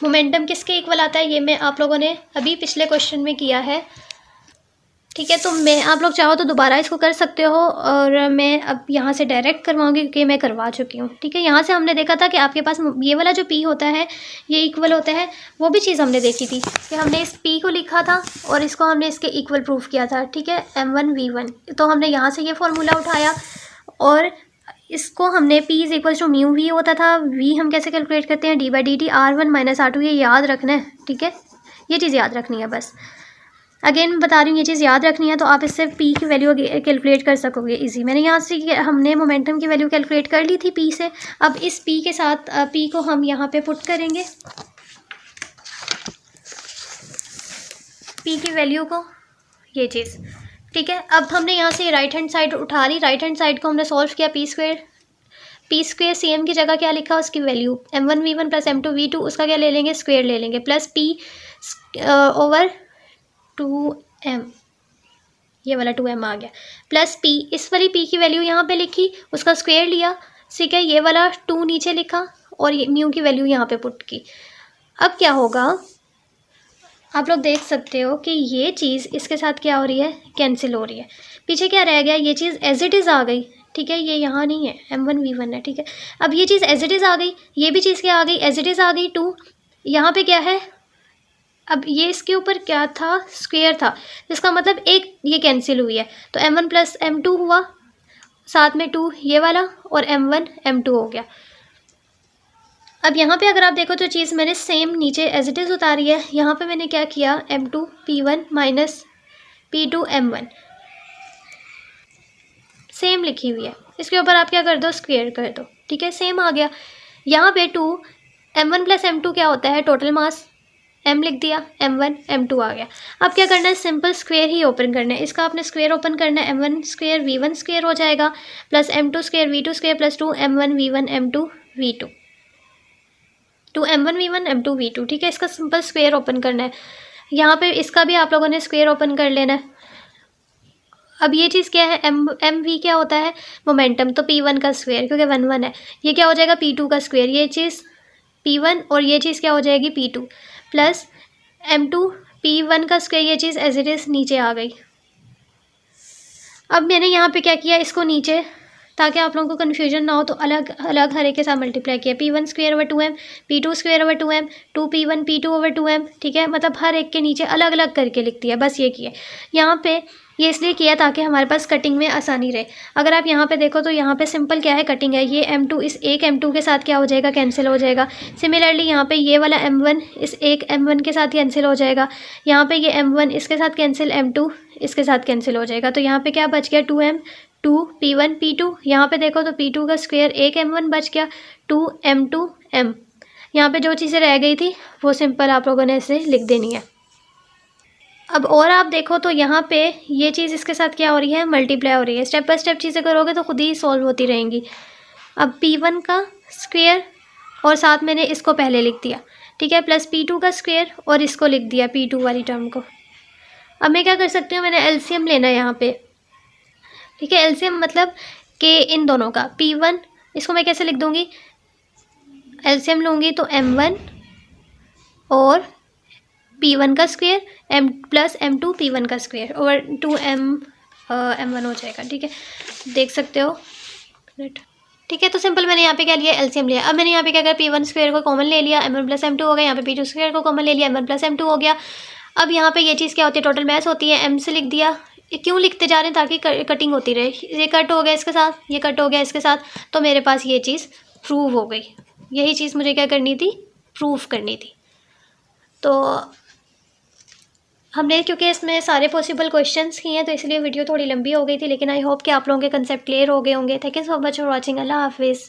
momentum किसके इक्वल आता है, ये मैं आप लोगों ने अभी पिछले क्वेश्चन में किया है। ठीक है, तो मैं आप लोग चाहो तो दोबारा इसको कर सकते हो, और मैं अब यहाँ से डायरेक्ट करवाऊँगी क्योंकि मैं करवा चुकी हूँ। ठीक है, यहाँ से हमने देखा था कि आपके पास ये वाला जो P होता है ये इक्वल होता है, वो भी चीज़ हमने देखी थी कि हमने इस P को लिखा था और इसको हमने इसके इक्वल प्रूफ किया था। ठीक है, m1 v1, तो हमने यहाँ से ये फॉर्मूला उठाया और इसको हमने P is equal to mu V होता था। V हम कैसे कैलकुलेट करते हैं, d/dt r1 माइनस r2, ये याद रखना है। ठीक है, ये चीज़ याद रखनी है बस। अगेन बता रही हूँ, ये चीज़ याद रखनी है, तो आप इससे P की वैल्यू कैलकुलेट कर सकोगे इजी। मैंने यहाँ से हमने मोमेंटम की वैल्यू कैलकुलेट कर ली थी P से। अब इस P के साथ P को हम यहाँ पे पुट करेंगे, P की वैल्यू को, ये चीज़ ठीक है, अब हमने यहाँ से राइट हैंड साइड उठा ली, राइट हैंड साइड को हमने सॉल्व किया, पी स्क्वेयर सी एम की जगह क्या लिखा उसकी वैल्यू m1v1 प्लस m2v2, उसका क्या ले लेंगे स्क्वेयर ले लेंगे, प्लस p ओवर 2m, ये वाला 2m आ गया, प्लस p, इस वाली p की वैल्यू यहाँ पे लिखी, उसका स्क्वेयर लिया, ठीक है, ये वाला 2 नीचे लिखा और ये म्यू की वैल्यू यहाँ पे पुट की। अब क्या होगा, आप लोग देख सकते हो कि ये चीज़ इसके साथ क्या हो रही है, कैंसिल हो रही है, पीछे क्या रह गया, ये चीज़ एज इट इज़ आ गई, ठीक है, ये यहाँ नहीं है, m1v1 है, ठीक है, अब ये चीज़ एज इट इज़ आ गई, ये भी चीज़ क्या आ गई, एज इट इज़ आ गई 2, यहाँ पे क्या है, अब ये इसके ऊपर क्या था, स्क्वेयर था, इसका मतलब एक ये कैंसिल हुई है, तो m1 प्लस m2 हुआ, साथ में 2 ये वाला, और m1 m2 हो गया। अब यहाँ पे अगर आप देखो तो चीज़ मैंने सेम नीचे एज इट इज़ उतारी है, यहाँ पे मैंने क्या किया, m2 p1 minus p2 m1 same लिखी हुई है, इसके ऊपर आप क्या कर दो, स्क्वेयर कर दो, ठीक है, सेम आ गया। यहाँ पे 2 m1 प्लस m2 क्या होता है, टोटल मास, m लिख दिया, m1 m2 आ गया। अब क्या करना है, सिंपल स्क्वेयर ही ओपन करना है, इसका आपने स्क्वेयर ओपन करना है, m1 स्क्वेयर v1 स्क्वेयर हो जाएगा, plus m2 square v2 square plus 2 m1 v1 m2 v2, 2 m1 v1 m2 v2, ठीक है, इसका सिंपल स्क्वेयर ओपन करना है। यहाँ पे इसका भी आप लोगों ने स्क्वेयर ओपन कर लेना है। अब ये चीज़ क्या है, एम वी क्या होता है, मोमेंटम, तो p1 का स्क्वेयर, क्योंकि 1 1 है, ये क्या हो जाएगा p2 का स्क्वेयर, ये चीज़ p1 और ये चीज़ क्या हो जाएगी p2, प्लस m2 p1 का स्क्वेयर, ये चीज़ एज इट इज़ नीचे आ गई। अब मैंने यहाँ पे क्या किया, इसको नीचे, ताकि आप लोगों को कन्फ्यूजन ना हो, तो अलग अलग हर एक के साथ मल्टीप्लाई किया, p1 square over 2m, p2 square over 2m, 2p1 p2 over 2m, ठीक है, मतलब हर एक के नीचे अलग अलग करके लिख दिया, बस ये किया। यहाँ पे ये इसलिए किया ताकि हमारे पास कटिंग में आसानी रहे। अगर आप यहाँ पे देखो तो यहाँ पे सिंपल क्या है, कटिंग है, ये m2 इस एक m2 के साथ क्या हो जाएगा, कैंसिल हो जाएगा। सिमिलरली यहाँ पे ये वाला m1 इस एक m1 के साथ कैंसिल हो जाएगा, यहाँ पे ये m1 इसके साथ कैंसिल, m2 इसके साथ कैंसिल हो जाएगा, तो यहाँ पे क्या बच गया, 2m 2 p1 p2, यहाँ पे देखो तो p2 का स्क्वेयर एक m1 बच गया, 2 m2 m, यहाँ पे जो चीज़ें रह गई थी वो सिंपल आप लोगों ने ऐसे लिख देनी है। अब और आप देखो तो यहाँ पे ये चीज़ इसके साथ क्या हो रही है, मल्टीप्लाई हो रही है, स्टेप बाय स्टेप चीज़ें करोगे तो खुद ही सॉल्व होती रहेंगी। अब p1 का स्क्वेयर और साथ मैंने इसको पहले लिख दिया, ठीक है, प्लस p2 का स्क्वेयर और इसको लिख दिया p2 वाली टर्म को। अब मैं क्या कर सकती हूँ, मैंने एलसीएम लेना है यहाँ पे, ठीक है, एलसीएम मतलब कि इन दोनों का p1, इसको मैं कैसे लिख दूँगी, एलसीएम लूँगी तो m1 और p1 का square m plus m2 p1 का स्क्वेयर ओवर 2m m1 हो जाएगा, ठीक है, देख सकते हो, ठीक है। तो सिंपल मैंने यहाँ पे क्या लिया, एलसीएम लिया। अब मैंने यहाँ पे क्या किया, p1 स्क्वेयर को कॉमन ले लिया, m1 प्लस m2 हो गया, यहाँ पे p2 स्क्वेयर को कॉमन ले लिया, m1 प्लस m2 हो गया। अब यहाँ पे ये चीज़ क्या होती है, टोटल मैथ होती है, m से लिख दिया, क्यों लिखते जा रहे हैं, ताकि कटिंग होती रहे, ये कट हो गया इसके साथ, ये कट हो गया इसके साथ, तो मेरे पास ये चीज़ प्रूव हो गई। यही चीज़ मुझे क्या करनी थी, प्रूफ करनी थी। तो हमने क्योंकि इसमें सारे पॉसिबल क्वेश्चंस किए हैं तो इसलिए वीडियो थोड़ी लंबी हो गई थी, लेकिन आई होप कि आप लोगों के कंसेप्ट क्लियर हो गए होंगे। Thank you so much for watching. अल्लाह हाफिज़।